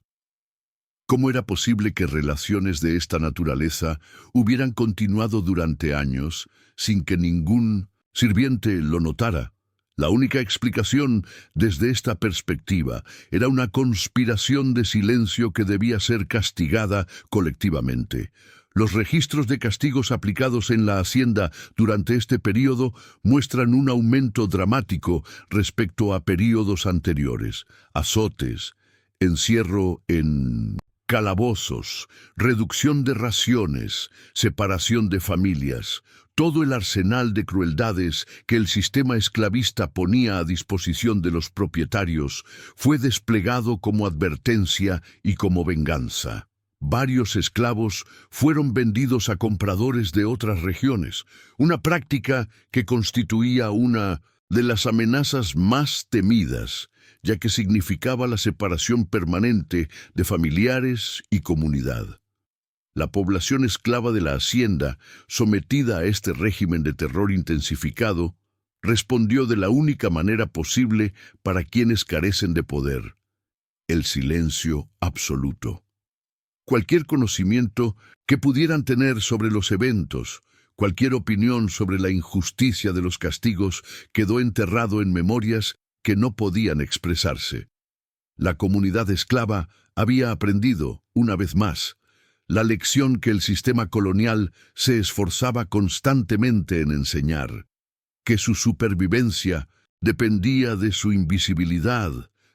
¿Cómo era posible que relaciones de esta naturaleza hubieran continuado durante años sin que ningún sirviente lo notara? La única explicación desde esta perspectiva era una conspiración de silencio que debía ser castigada colectivamente. Los registros de castigos aplicados en la hacienda durante este período muestran un aumento dramático respecto a períodos anteriores. Azotes, encierro en calabozos, reducción de raciones, separación de familias, todo el arsenal de crueldades que el sistema esclavista ponía a disposición de los propietarios fue desplegado como advertencia y como venganza. Varios esclavos fueron vendidos a compradores de otras regiones, una práctica que constituía una de las amenazas más temidas, ya que significaba la separación permanente de familiares y comunidad. La población esclava de la hacienda, sometida a este régimen de terror intensificado, respondió de la única manera posible para quienes carecen de poder: el silencio absoluto. Cualquier conocimiento que pudieran tener sobre los eventos, cualquier opinión sobre la injusticia de los castigos quedó enterrado en memorias que no podían expresarse. La comunidad esclava había aprendido, una vez más, la lección que el sistema colonial se esforzaba constantemente en enseñar, que su supervivencia dependía de su invisibilidad,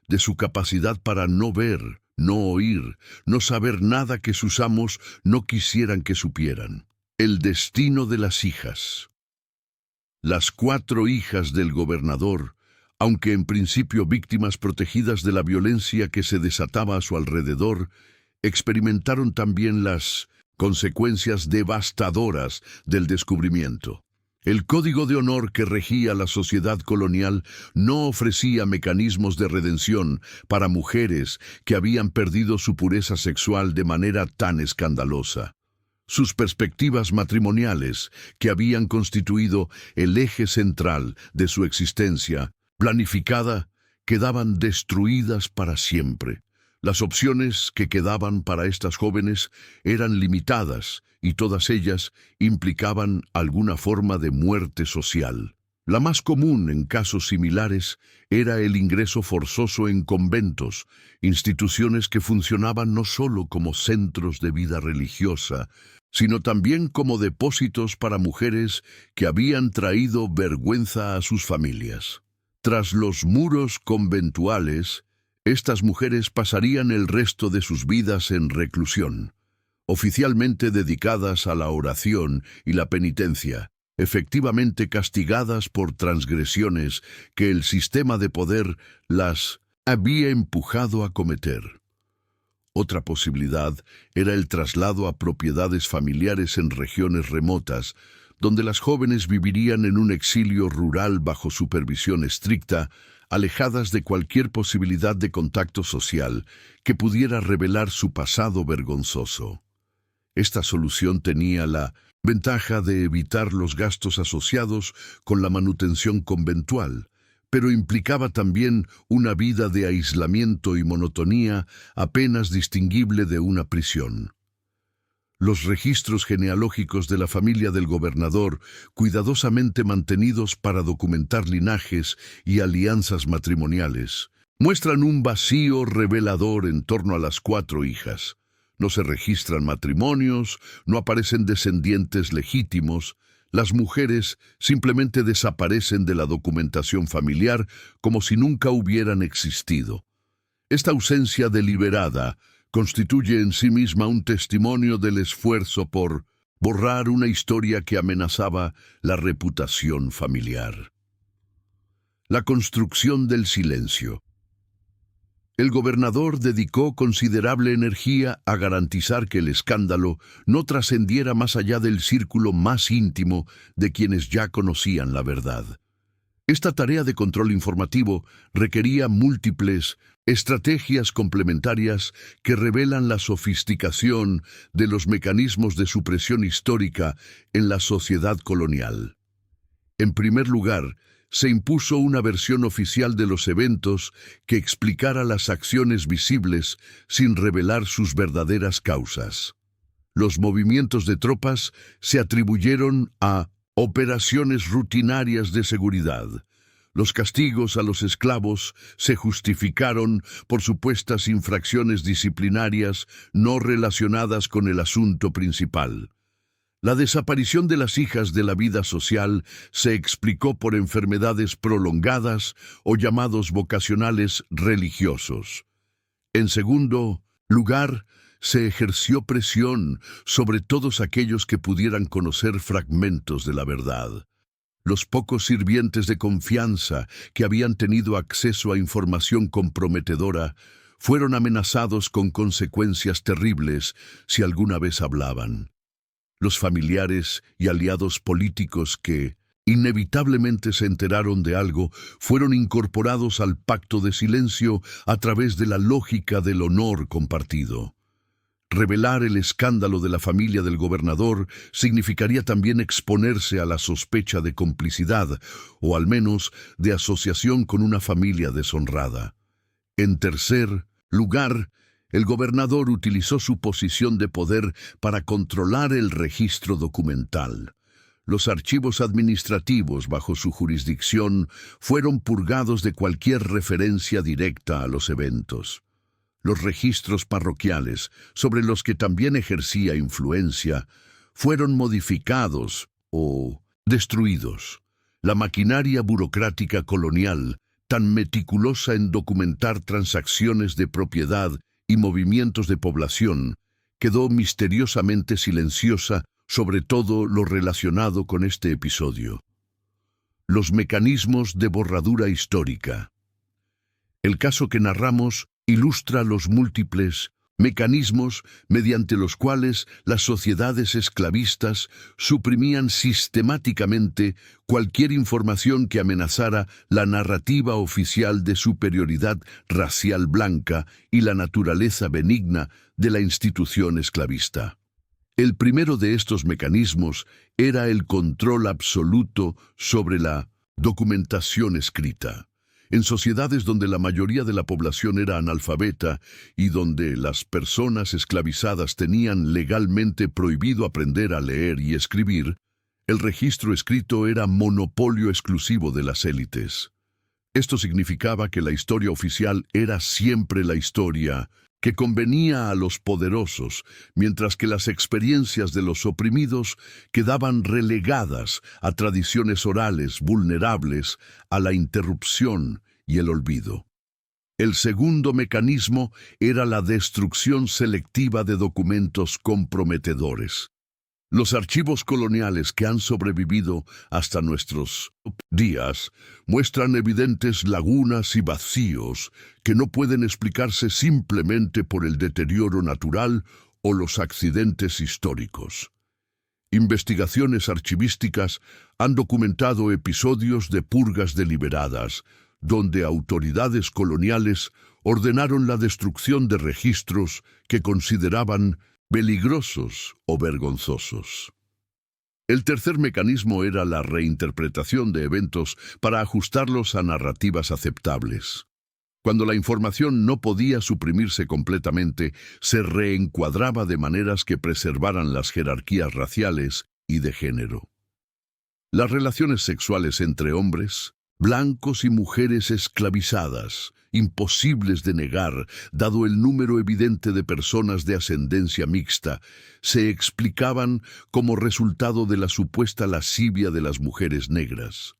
de su capacidad para no ver, no oír, no saber nada que sus amos no quisieran que supieran. El destino de las hijas. Las 4 hijas del gobernador, aunque en principio víctimas protegidas de la violencia que se desataba a su alrededor, experimentaron también las consecuencias devastadoras del descubrimiento. El código de honor que regía la sociedad colonial no ofrecía mecanismos de redención para mujeres que habían perdido su pureza sexual de manera tan escandalosa. Sus perspectivas matrimoniales, que habían constituido el eje central de su existencia planificada, quedaban destruidas para siempre. Las opciones que quedaban para estas jóvenes eran limitadas y todas ellas implicaban alguna forma de muerte social. La más común en casos similares era el ingreso forzoso en conventos, instituciones que funcionaban no solo como centros de vida religiosa, sino también como depósitos para mujeres que habían traído vergüenza a sus familias. Tras los muros conventuales, estas mujeres pasarían el resto de sus vidas en reclusión, oficialmente dedicadas a la oración y la penitencia, efectivamente castigadas por transgresiones que el sistema de poder las había empujado a cometer. Otra posibilidad era el traslado a propiedades familiares en regiones remotas, donde las jóvenes vivirían en un exilio rural bajo supervisión estricta, alejadas de cualquier posibilidad de contacto social que pudiera revelar su pasado vergonzoso. Esta solución tenía la ventaja de evitar los gastos asociados con la manutención conventual, pero implicaba también una vida de aislamiento y monotonía apenas distinguible de una prisión. Los registros genealógicos de la familia del gobernador, cuidadosamente mantenidos para documentar linajes y alianzas matrimoniales, muestran un vacío revelador en torno a las 4 hijas. no se registran matrimonios, no aparecen descendientes legítimos. Las mujeres simplemente desaparecen de la documentación familiar como si nunca hubieran existido. Esta ausencia deliberada constituye en sí misma un testimonio del esfuerzo por borrar una historia que amenazaba la reputación familiar. La construcción del silencio. El gobernador dedicó considerable energía a garantizar que el escándalo no trascendiera más allá del círculo más íntimo de quienes ya conocían la verdad. Esta tarea de control informativo requería múltiples estrategias complementarias que revelan la sofisticación de los mecanismos de supresión histórica en la sociedad colonial. En primer lugar, se impuso una versión oficial de los eventos que explicara las acciones visibles sin revelar sus verdaderas causas. Los movimientos de tropas se atribuyeron a operaciones rutinarias de seguridad. Los castigos a los esclavos se justificaron por supuestas infracciones disciplinarias no relacionadas con el asunto principal. La desaparición de las hijas de la vida social se explicó por enfermedades prolongadas o llamados vocacionales religiosos. En segundo lugar, se ejerció presión sobre todos aquellos que pudieran conocer fragmentos de la verdad. Los pocos sirvientes de confianza que habían tenido acceso a información comprometedora fueron amenazados con consecuencias terribles si alguna vez hablaban. Los familiares y aliados políticos que inevitablemente se enteraron de algo fueron incorporados al pacto de silencio a través de la lógica del honor compartido. Revelar el escándalo de la familia del gobernador significaría también exponerse a la sospecha de complicidad, o al menos de asociación con una familia deshonrada. En tercer lugar, el gobernador utilizó su posición de poder para controlar el registro documental. Los archivos administrativos bajo su jurisdicción fueron purgados de cualquier referencia directa a los eventos. Los registros parroquiales, sobre los que también ejercía influencia, fueron modificados o destruidos. La maquinaria burocrática colonial, tan meticulosa en documentar transacciones de propiedad y movimientos de población, quedó misteriosamente silenciosa sobre todo lo relacionado con este episodio. Los mecanismos de borradura histórica. El caso que narramos ilustra los múltiples mecanismos mediante los cuales las sociedades esclavistas suprimían sistemáticamente cualquier información que amenazara la narrativa oficial de superioridad racial blanca y la naturaleza benigna de la institución esclavista. El primero de estos mecanismos era el control absoluto sobre la documentación escrita. En sociedades donde la mayoría de la población era analfabeta y donde las personas esclavizadas tenían legalmente prohibido aprender a leer y escribir, el registro escrito era monopolio exclusivo de las élites. Esto significaba que la historia oficial era siempre la historia que convenía a los poderosos, mientras que las experiencias de los oprimidos quedaban relegadas a tradiciones orales vulnerables a la interrupción y el olvido. El segundo mecanismo era la destrucción selectiva de documentos comprometedores. Los archivos coloniales que han sobrevivido hasta nuestros días muestran evidentes lagunas y vacíos que no pueden explicarse simplemente por el deterioro natural o los accidentes históricos. Investigaciones archivísticas han documentado episodios de purgas deliberadas, donde autoridades coloniales ordenaron la destrucción de registros que consideraban peligrosos o vergonzosos. El tercer mecanismo era la reinterpretación de eventos para ajustarlos a narrativas aceptables. Cuando la información no podía suprimirse completamente, se reencuadraba de maneras que preservaran las jerarquías raciales y de género. Las relaciones sexuales entre hombres, Blancos y mujeres esclavizadas, imposibles de negar, dado el número evidente de personas de ascendencia mixta, se explicaban como resultado de la supuesta lascivia de las mujeres negras.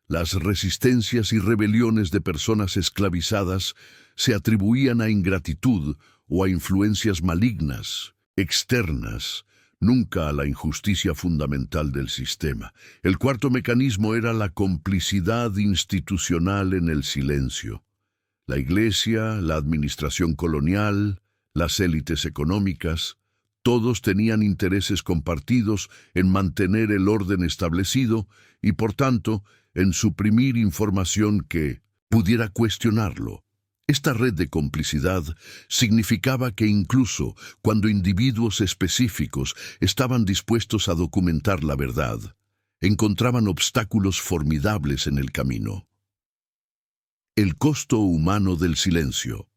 Las resistencias y rebeliones de personas esclavizadas se atribuían a ingratitud o a influencias malignas, externas, nunca a la injusticia fundamental del sistema. El cuarto mecanismo era la complicidad institucional en el silencio. La Iglesia, la administración colonial, las élites económicas, todos tenían intereses compartidos en mantener el orden establecido y, por tanto, en suprimir información que pudiera cuestionarlo. Esta red de complicidad significaba que incluso cuando individuos específicos estaban dispuestos a documentar la verdad, encontraban obstáculos formidables en el camino. El costo humano del silencio.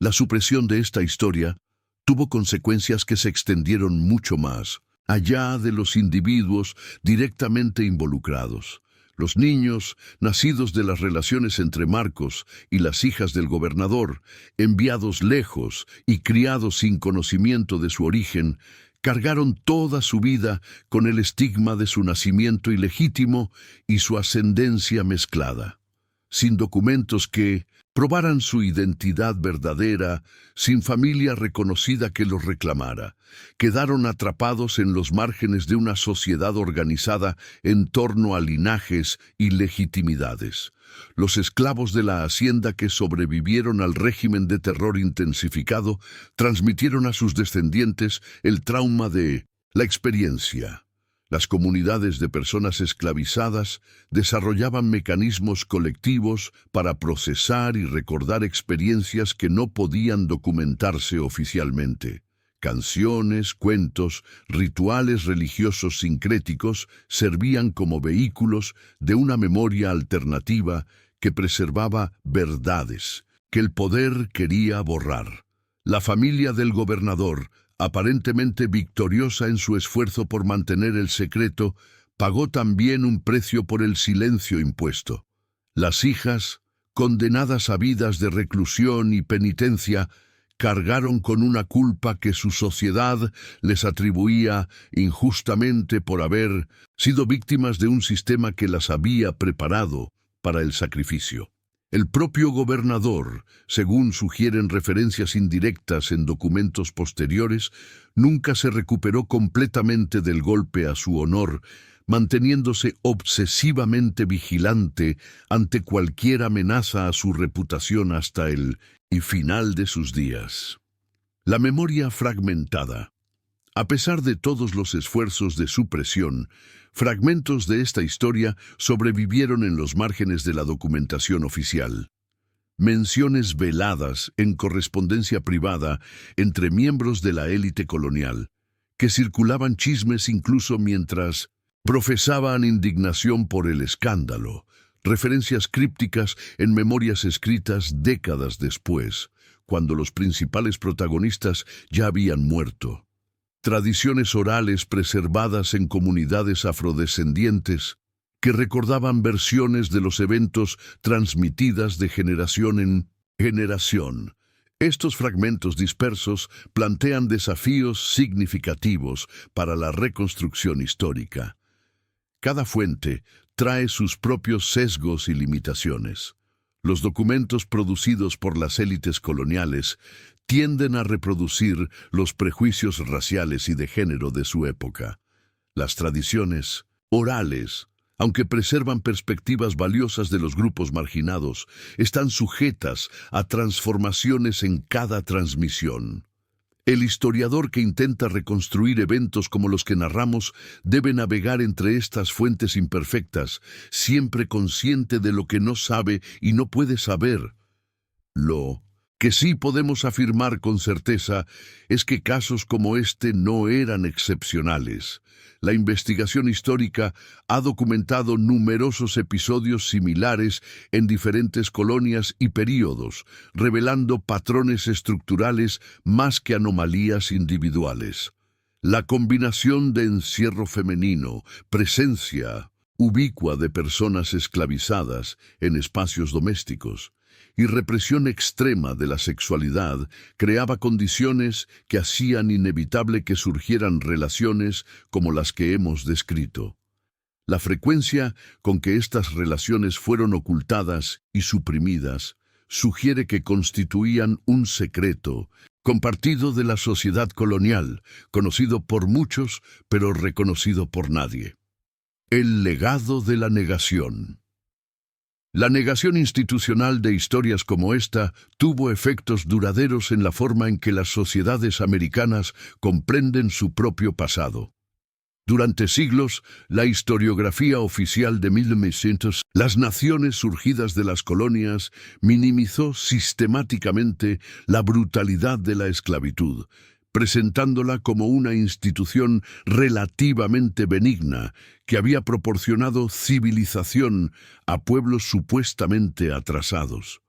La supresión de esta historia tuvo consecuencias que se extendieron mucho más, allá de los individuos directamente involucrados. Los niños, nacidos de las relaciones entre Marcos y las hijas del gobernador, enviados lejos y criados sin conocimiento de su origen, cargaron toda su vida con el estigma de su nacimiento ilegítimo y su ascendencia mezclada. Sin documentos que probaran su identidad verdadera, sin familia reconocida que los reclamara, quedaron atrapados en los márgenes de una sociedad organizada en torno a linajes y legitimidades. Los esclavos de la hacienda que sobrevivieron al régimen de terror intensificado transmitieron a sus descendientes el trauma de la experiencia. Las comunidades de personas esclavizadas desarrollaban mecanismos colectivos para procesar y recordar experiencias que no podían documentarse oficialmente. Canciones, cuentos, rituales religiosos sincréticos servían como vehículos de una memoria alternativa que preservaba verdades que el poder quería borrar. La familia del gobernador, aparentemente victoriosa en su esfuerzo por mantener el secreto, pagó también un precio por el silencio impuesto. Las hijas, condenadas a vidas de reclusión y penitencia, cargaron con una culpa que su sociedad les atribuía injustamente por haber sido víctimas de un sistema que las había preparado para el sacrificio. El propio gobernador, según sugieren referencias indirectas en documentos posteriores, nunca se recuperó completamente del golpe a su honor, manteniéndose obsesivamente vigilante ante cualquier amenaza a su reputación hasta el final de sus días. La memoria fragmentada. A pesar de todos los esfuerzos de supresión, fragmentos de esta historia sobrevivieron en los márgenes de la documentación oficial. Menciones veladas en correspondencia privada entre miembros de la élite colonial, que circulaban chismes incluso mientras profesaban indignación por el escándalo, referencias crípticas en memorias escritas décadas después, cuando los principales protagonistas ya habían muerto. Tradiciones orales preservadas en comunidades afrodescendientes que recordaban versiones de los eventos transmitidas de generación en generación. Estos fragmentos dispersos plantean desafíos significativos para la reconstrucción histórica. Cada fuente trae sus propios sesgos y limitaciones. Los documentos producidos por las élites coloniales tienden a reproducir los prejuicios raciales y de género de su época. Las tradiciones orales, aunque preservan perspectivas valiosas de los grupos marginados, están sujetas a transformaciones en cada transmisión. El historiador que intenta reconstruir eventos como los que narramos debe navegar entre estas fuentes imperfectas, siempre consciente de lo que no sabe y no puede saber. Lo que sí podemos afirmar con certeza es que casos como este no eran excepcionales. La investigación histórica ha documentado numerosos episodios similares en diferentes colonias y períodos, revelando patrones estructurales más que anomalías individuales. La combinación de encierro femenino, presencia ubicua de personas esclavizadas en espacios domésticos, y represión extrema de la sexualidad creaba condiciones que hacían inevitable que surgieran relaciones como las que hemos descrito. La frecuencia con que estas relaciones fueron ocultadas y suprimidas sugiere que constituían un secreto compartido de la sociedad colonial, conocido por muchos, pero reconocido por nadie. El legado de la negación. La negación institucional de historias como esta tuvo efectos duraderos en la forma en que las sociedades americanas comprenden su propio pasado. Durante siglos, la historiografía oficial de 1900, las naciones surgidas de las colonias, minimizó sistemáticamente la brutalidad de la esclavitud, presentándola como una institución relativamente benigna que había proporcionado civilización a pueblos supuestamente atrasados.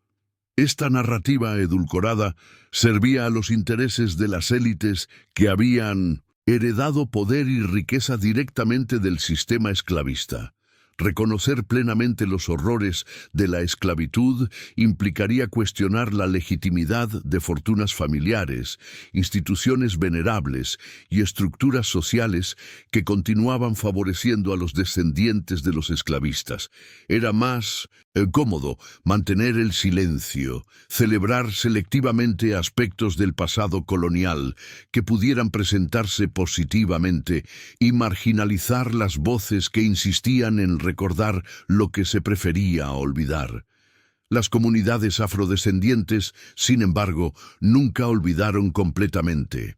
Esta narrativa edulcorada servía a los intereses de las élites que habían heredado poder y riqueza directamente del sistema esclavista. Reconocer plenamente los horrores de la esclavitud implicaría cuestionar la legitimidad de fortunas familiares, instituciones venerables y estructuras sociales que continuaban favoreciendo a los descendientes de los esclavistas. Era más cómodo mantener el silencio, celebrar selectivamente aspectos del pasado colonial que pudieran presentarse positivamente y marginalizar las voces que insistían en recordar lo que se prefería olvidar. Las comunidades afrodescendientes, sin embargo, nunca olvidaron completamente.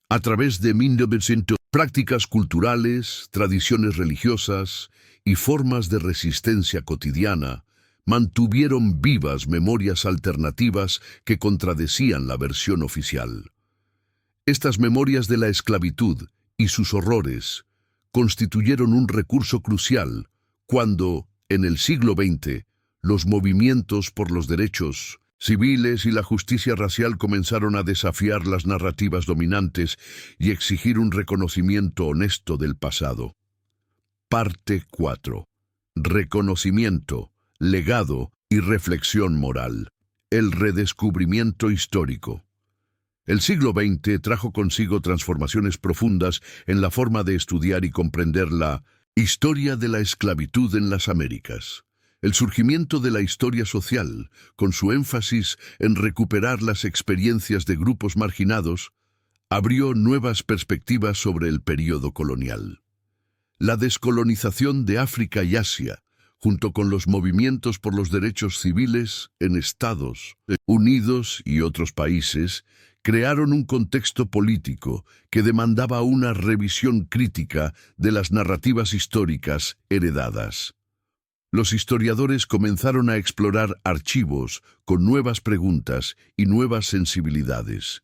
A través de 1900, prácticas culturales, tradiciones religiosas y formas de resistencia cotidiana mantuvieron vivas memorias alternativas que contradecían la versión oficial. Estas memorias de la esclavitud y sus horrores constituyeron un recurso crucial cuando, en el siglo XX, los movimientos por los derechos civiles y la justicia racial comenzaron a desafiar las narrativas dominantes y exigir un reconocimiento honesto del pasado. Parte 4. Reconocimiento, legado y reflexión moral. El redescubrimiento histórico. El siglo XX trajo consigo transformaciones profundas en la forma de estudiar y comprender la historia de la esclavitud en las Américas. El surgimiento de la historia social, con su énfasis en recuperar las experiencias de grupos marginados, abrió nuevas perspectivas sobre el período colonial. La descolonización de África y Asia, junto con los movimientos por los derechos civiles en Estados Unidos y otros países, crearon un contexto político que demandaba una revisión crítica de las narrativas históricas heredadas. Los historiadores comenzaron a explorar archivos con nuevas preguntas y nuevas sensibilidades.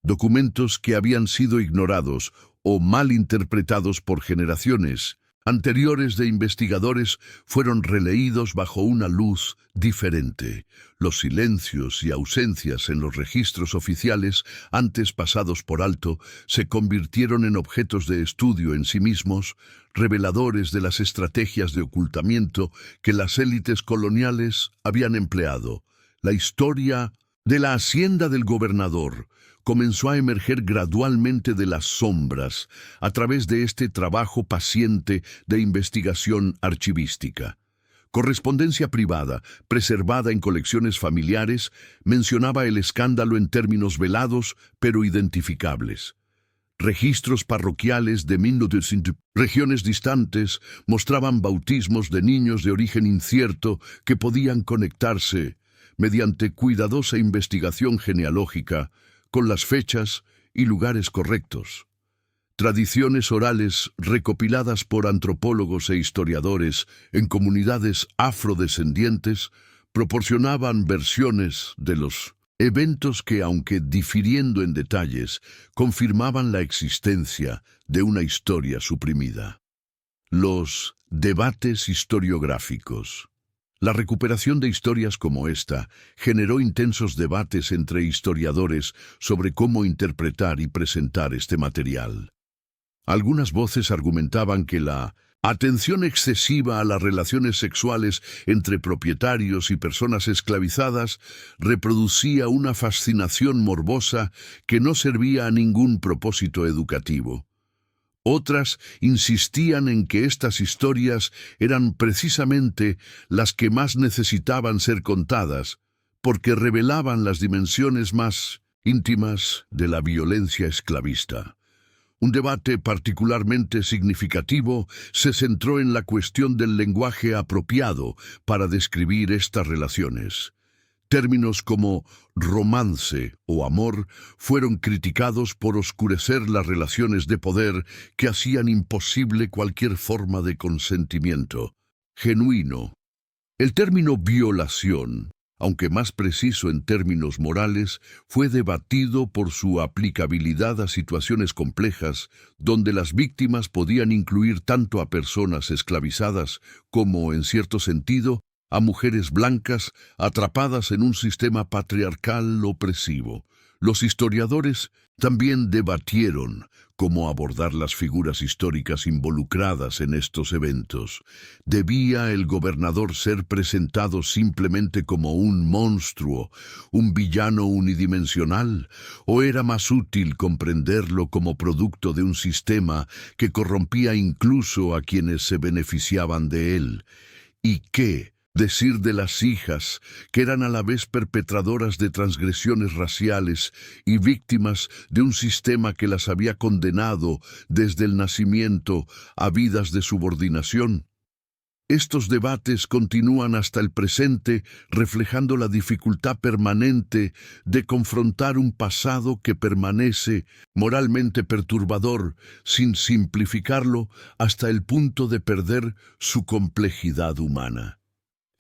Documentos que habían sido ignorados o mal interpretados por generaciones anteriores de investigadores fueron releídos bajo una luz diferente. Los silencios y ausencias en los registros oficiales, antes pasados por alto, se convirtieron en objetos de estudio en sí mismos, reveladores de las estrategias de ocultamiento que las élites coloniales habían empleado. La historia de la hacienda del gobernador comenzó a emerger gradualmente de las sombras a través de este trabajo paciente de investigación archivística. Correspondencia privada, preservada en colecciones familiares, mencionaba el escándalo en términos velados pero identificables. Registros parroquiales de 1900 regiones distantes mostraban bautismos de niños de origen incierto que podían conectarse, mediante cuidadosa investigación genealógica, con las fechas y lugares correctos. Tradiciones orales recopiladas por antropólogos e historiadores en comunidades afrodescendientes proporcionaban versiones de los eventos que, aunque difiriendo en detalles, confirmaban la existencia de una historia suprimida. Los debates historiográficos. La recuperación de historias como esta generó intensos debates entre historiadores sobre cómo interpretar y presentar este material. Algunas voces argumentaban que la Atención excesiva a las relaciones sexuales entre propietarios y personas esclavizadas reproducía una fascinación morbosa que no servía a ningún propósito educativo. Otras insistían en que estas historias eran precisamente las que más necesitaban ser contadas, porque revelaban las dimensiones más íntimas de la violencia esclavista. Un debate particularmente significativo se centró en la cuestión del lenguaje apropiado para describir estas relaciones. Términos como romance o amor fueron criticados por oscurecer las relaciones de poder que hacían imposible cualquier forma de consentimiento genuino. El término violación, aunque más preciso en términos morales, fue debatido por su aplicabilidad a situaciones complejas, donde las víctimas podían incluir tanto a personas esclavizadas como, en cierto sentido, a mujeres blancas atrapadas en un sistema patriarcal opresivo. Los historiadores también debatieron cómo abordar las figuras históricas involucradas en estos eventos. ¿Debía el gobernador ser presentado simplemente como un monstruo, un villano unidimensional, o era más útil comprenderlo como producto de un sistema que corrompía incluso a quienes se beneficiaban de él? ¿Y qué decir de las hijas, que eran a la vez perpetradoras de transgresiones raciales y víctimas de un sistema que las había condenado desde el nacimiento a vidas de subordinación? Estos debates continúan hasta el presente, reflejando la dificultad permanente de confrontar un pasado que permanece moralmente perturbador, sin simplificarlo hasta el punto de perder su complejidad humana.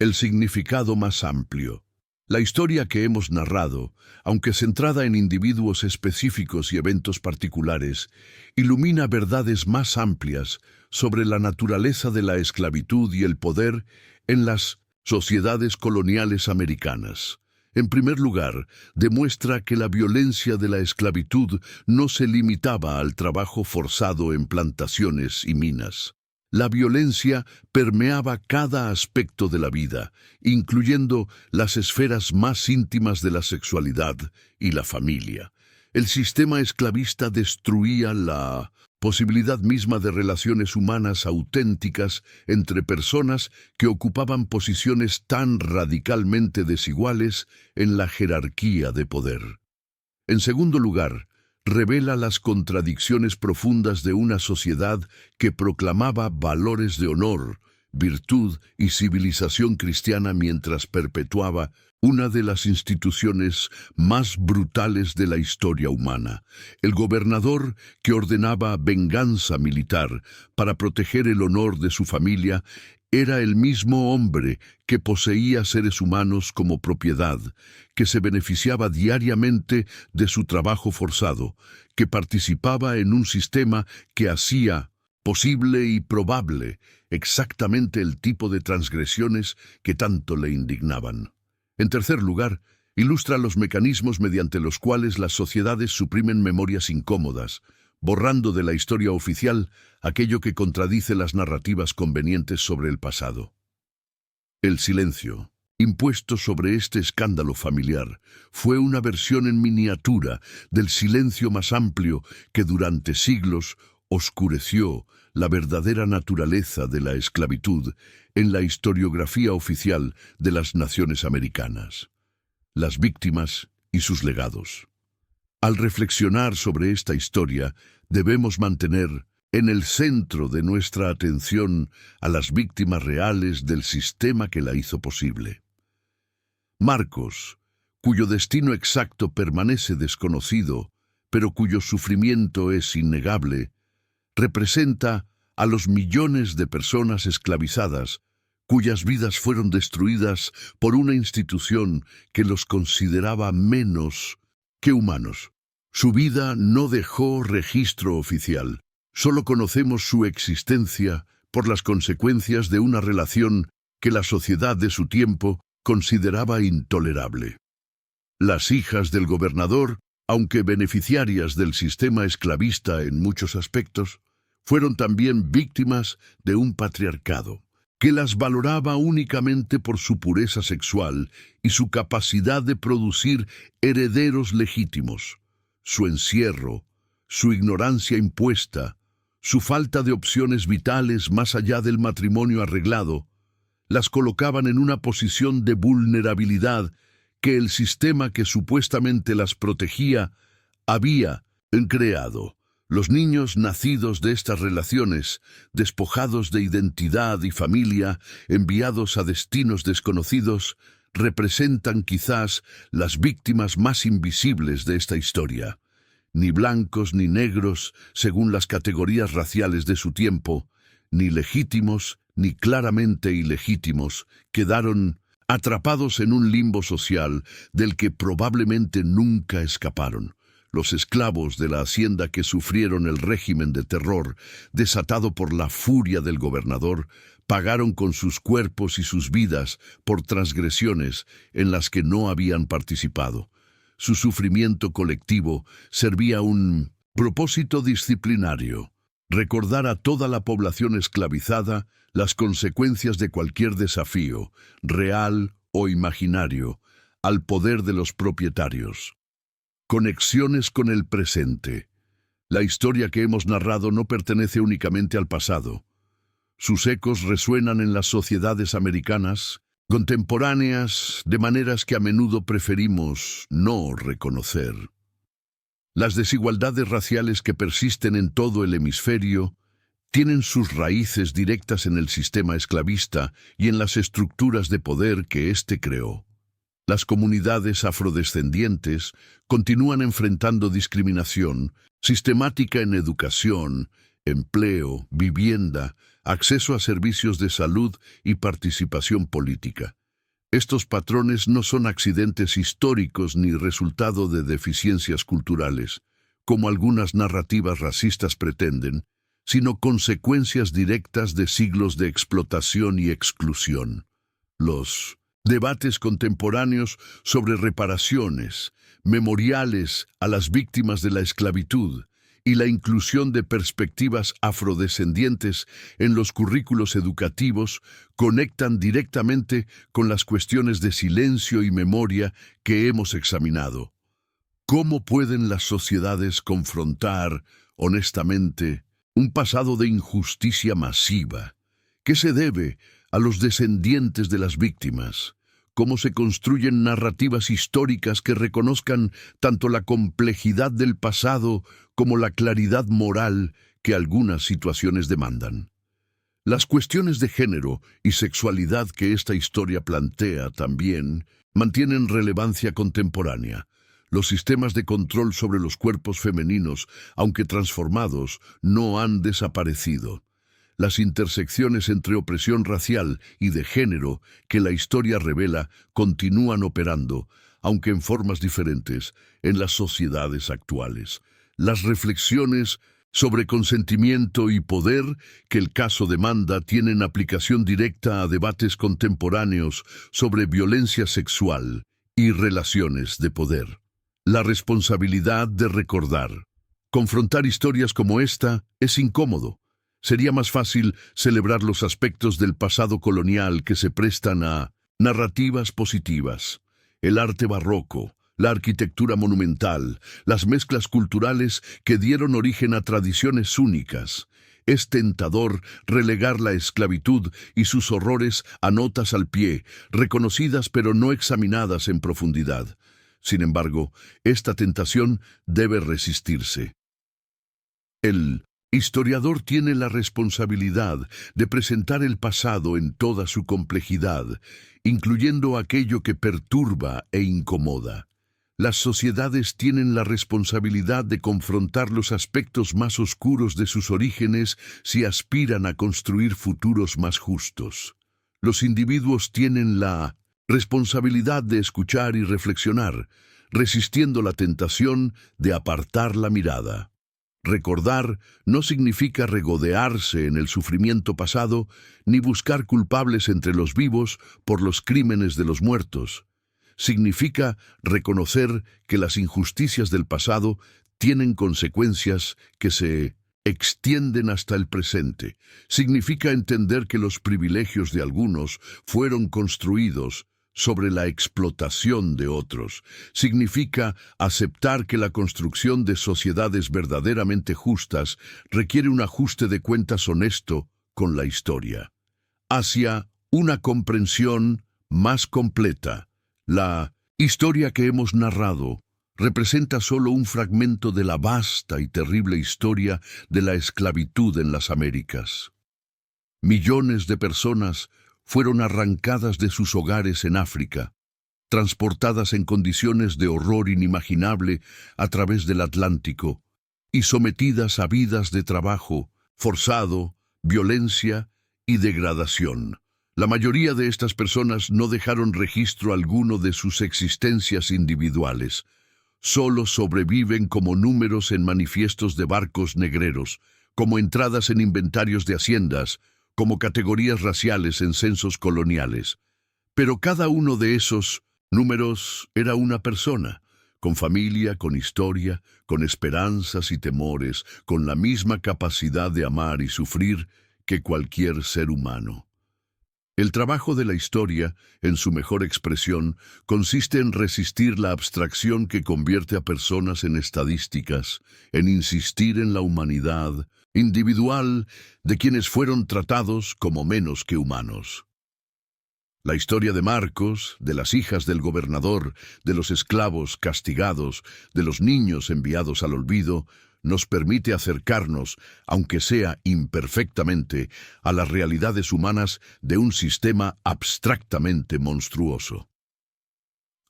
El significado más amplio. La historia que hemos narrado, aunque centrada en individuos específicos y eventos particulares, ilumina verdades más amplias sobre la naturaleza de la esclavitud y el poder en las sociedades coloniales americanas. En primer lugar, demuestra que la violencia de la esclavitud no se limitaba al trabajo forzado en plantaciones y minas. La violencia permeaba cada aspecto de la vida, incluyendo las esferas más íntimas de la sexualidad y la familia. El sistema esclavista destruía la posibilidad misma de relaciones humanas auténticas entre personas que ocupaban posiciones tan radicalmente desiguales en la jerarquía de poder. En segundo lugar, revela las contradicciones profundas de una sociedad que proclamaba valores de honor, virtud y civilización cristiana mientras perpetuaba una de las instituciones más brutales de la historia humana. El gobernador, que ordenaba venganza militar para proteger el honor de su familia, era el mismo hombre que poseía seres humanos como propiedad, que se beneficiaba diariamente de su trabajo forzado, que participaba en un sistema que hacía posible y probable exactamente el tipo de transgresiones que tanto le indignaban. En tercer lugar, ilustra los mecanismos mediante los cuales las sociedades suprimen memorias incómodas, borrando de la historia oficial aquello que contradice las narrativas convenientes sobre el pasado. El silencio, impuesto sobre este escándalo familiar, fue una versión en miniatura del silencio más amplio que durante siglos oscureció la verdadera naturaleza de la esclavitud en la historiografía oficial de las naciones americanas. Las víctimas y sus legados. Al reflexionar sobre esta historia, debemos mantener en el centro de nuestra atención a las víctimas reales del sistema que la hizo posible. Marcos, cuyo destino exacto permanece desconocido, pero cuyo sufrimiento es innegable, representa a los millones de personas esclavizadas cuyas vidas fueron destruidas por una institución que los consideraba menos que humanos. Su vida no dejó registro oficial. Solo conocemos su existencia por las consecuencias de una relación que la sociedad de su tiempo consideraba intolerable. Las hijas del gobernador, aunque beneficiarias del sistema esclavista en muchos aspectos, fueron también víctimas de un patriarcado que las valoraba únicamente por su pureza sexual y su capacidad de producir herederos legítimos. Su encierro, su ignorancia impuesta, su falta de opciones vitales más allá del matrimonio arreglado, las colocaban en una posición de vulnerabilidad que el sistema que supuestamente las protegía había creado. Los niños nacidos de estas relaciones, despojados de identidad y familia, enviados a destinos desconocidos, representan quizás las víctimas más invisibles de esta historia. Ni blancos ni negros, según las categorías raciales de su tiempo, ni legítimos ni claramente ilegítimos, quedaron atrapados en un limbo social del que probablemente nunca escaparon. Los esclavos de la hacienda que sufrieron el régimen de terror, desatado por la furia del gobernador, pagaron con sus cuerpos y sus vidas por transgresiones en las que no habían participado. Su sufrimiento colectivo servía a un propósito disciplinario: recordar a toda la población esclavizada las consecuencias de cualquier desafío, real o imaginario, al poder de los propietarios. Conexiones con el presente. La historia que hemos narrado no pertenece únicamente al pasado. Sus ecos resuenan en las sociedades americanas contemporáneas de maneras que a menudo preferimos no reconocer. Las desigualdades raciales que persisten en todo el hemisferio tienen sus raíces directas en el sistema esclavista y en las estructuras de poder que éste creó. Las comunidades afrodescendientes continúan enfrentando discriminación sistemática en educación, empleo, vivienda, acceso a servicios de salud y participación política. Estos patrones no son accidentes históricos ni resultado de deficiencias culturales, como algunas narrativas racistas pretenden, sino consecuencias directas de siglos de explotación y exclusión. Los debates contemporáneos sobre reparaciones, memoriales a las víctimas de la esclavitud y la inclusión de perspectivas afrodescendientes en los currículos educativos conectan directamente con las cuestiones de silencio y memoria que hemos examinado. ¿Cómo pueden las sociedades confrontar, honestamente, un pasado de injusticia masiva? ¿Qué se debe a los descendientes de las víctimas? ¿Cómo se construyen narrativas históricas que reconozcan tanto la complejidad del pasado como la claridad moral que algunas situaciones demandan? Las cuestiones de género y sexualidad que esta historia plantea también mantienen relevancia contemporánea. Los sistemas de control sobre los cuerpos femeninos, aunque transformados, no han desaparecido. Las intersecciones entre opresión racial y de género que la historia revela continúan operando, aunque en formas diferentes, en las sociedades actuales. Las reflexiones sobre consentimiento y poder que el caso demanda tienen aplicación directa a debates contemporáneos sobre violencia sexual y relaciones de poder. La responsabilidad de recordar. Confrontar historias como esta es incómodo. Sería más fácil celebrar los aspectos del pasado colonial que se prestan a narrativas positivas. El arte barroco, la arquitectura monumental, las mezclas culturales que dieron origen a tradiciones únicas. Es tentador relegar la esclavitud y sus horrores a notas al pie, reconocidas pero no examinadas en profundidad. Sin embargo, esta tentación debe resistirse. El historiador tiene la responsabilidad de presentar el pasado en toda su complejidad, incluyendo aquello que perturba e incomoda. Las sociedades tienen la responsabilidad de confrontar los aspectos más oscuros de sus orígenes si aspiran a construir futuros más justos. Los individuos tienen la responsabilidad de escuchar y reflexionar, resistiendo la tentación de apartar la mirada. Recordar no significa regodearse en el sufrimiento pasado, ni buscar culpables entre los vivos por los crímenes de los muertos. Significa reconocer que las injusticias del pasado tienen consecuencias que se extienden hasta el presente. Significa entender que los privilegios de algunos fueron construidos sobre la explotación de otros. Significa aceptar que la construcción de sociedades verdaderamente justas requiere un ajuste de cuentas honesto con la historia, hacia una comprensión más completa. La historia que hemos narrado representa solo un fragmento de la vasta y terrible historia de la esclavitud en las Américas. Millones de personas fueron arrancadas de sus hogares en África, transportadas en condiciones de horror inimaginable a través del Atlántico y sometidas a vidas de trabajo forzado, violencia y degradación. La mayoría de estas personas no dejaron registro alguno de sus existencias individuales. Solo sobreviven como números en manifiestos de barcos negreros, como entradas en inventarios de haciendas, como categorías raciales en censos coloniales. Pero cada uno de esos números era una persona, con familia, con historia, con esperanzas y temores, con la misma capacidad de amar y sufrir que cualquier ser humano. El trabajo de la historia, en su mejor expresión, consiste en resistir la abstracción que convierte a personas en estadísticas, en insistir en la humanidad individual de quienes fueron tratados como menos que humanos. La historia de Marcos, de las hijas del gobernador, de los esclavos castigados, de los niños enviados al olvido, nos permite acercarnos, aunque sea imperfectamente, a las realidades humanas de un sistema abstractamente monstruoso.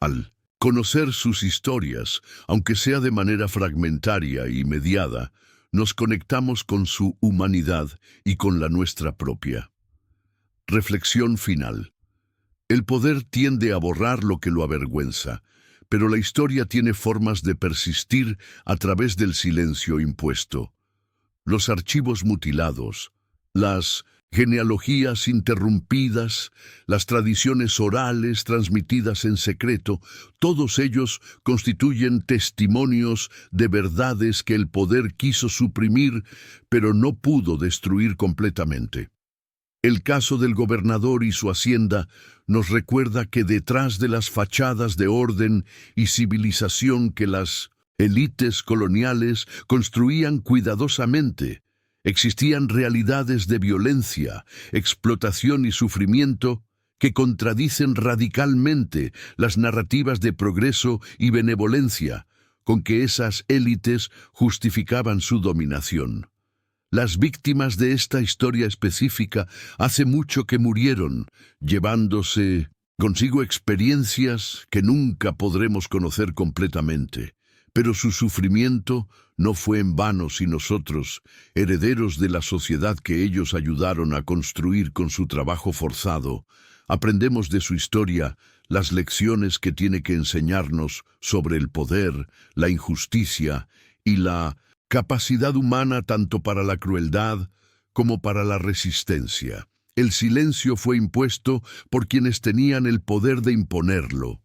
Al conocer sus historias, aunque sea de manera fragmentaria y mediada, nos conectamos con su humanidad y con la nuestra propia. Reflexión final. El poder tiende a borrar lo que lo avergüenza, pero la historia tiene formas de persistir a través del silencio impuesto. Los archivos mutilados, las genealogías interrumpidas, las tradiciones orales transmitidas en secreto, todos ellos constituyen testimonios de verdades que el poder quiso suprimir, pero no pudo destruir completamente. El caso del gobernador y su hacienda nos recuerda que detrás de las fachadas de orden y civilización que las élites coloniales construían cuidadosamente, existían realidades de violencia, explotación y sufrimiento que contradicen radicalmente las narrativas de progreso y benevolencia con que esas élites justificaban su dominación. Las víctimas de esta historia específica hace mucho que murieron, llevándose consigo experiencias que nunca podremos conocer completamente. Pero su sufrimiento no fue en vano si nosotros, herederos de la sociedad que ellos ayudaron a construir con su trabajo forzado, aprendemos de su historia las lecciones que tiene que enseñarnos sobre el poder, la injusticia y la capacidad humana tanto para la crueldad como para la resistencia. El silencio fue impuesto por quienes tenían el poder de imponerlo.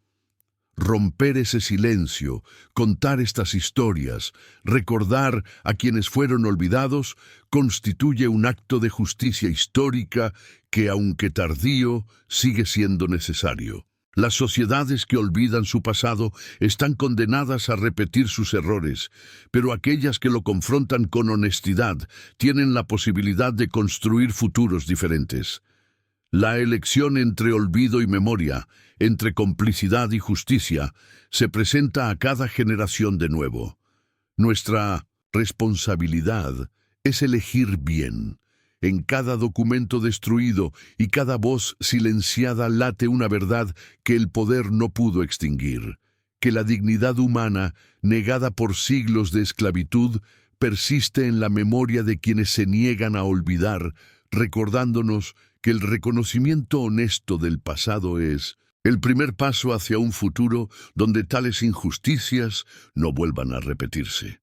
Romper ese silencio, contar estas historias, recordar a quienes fueron olvidados, constituye un acto de justicia histórica que, aunque tardío, sigue siendo necesario. Las sociedades que olvidan su pasado están condenadas a repetir sus errores, pero aquellas que lo confrontan con honestidad tienen la posibilidad de construir futuros diferentes. La elección entre olvido y memoria, entre complicidad y justicia, se presenta a cada generación de nuevo. Nuestra responsabilidad es elegir bien. En cada documento destruido y cada voz silenciada late una verdad que el poder no pudo extinguir, que la dignidad humana, negada por siglos de esclavitud, persiste en la memoria de quienes se niegan a olvidar, recordándonos que el reconocimiento honesto del pasado es el primer paso hacia un futuro donde tales injusticias no vuelvan a repetirse.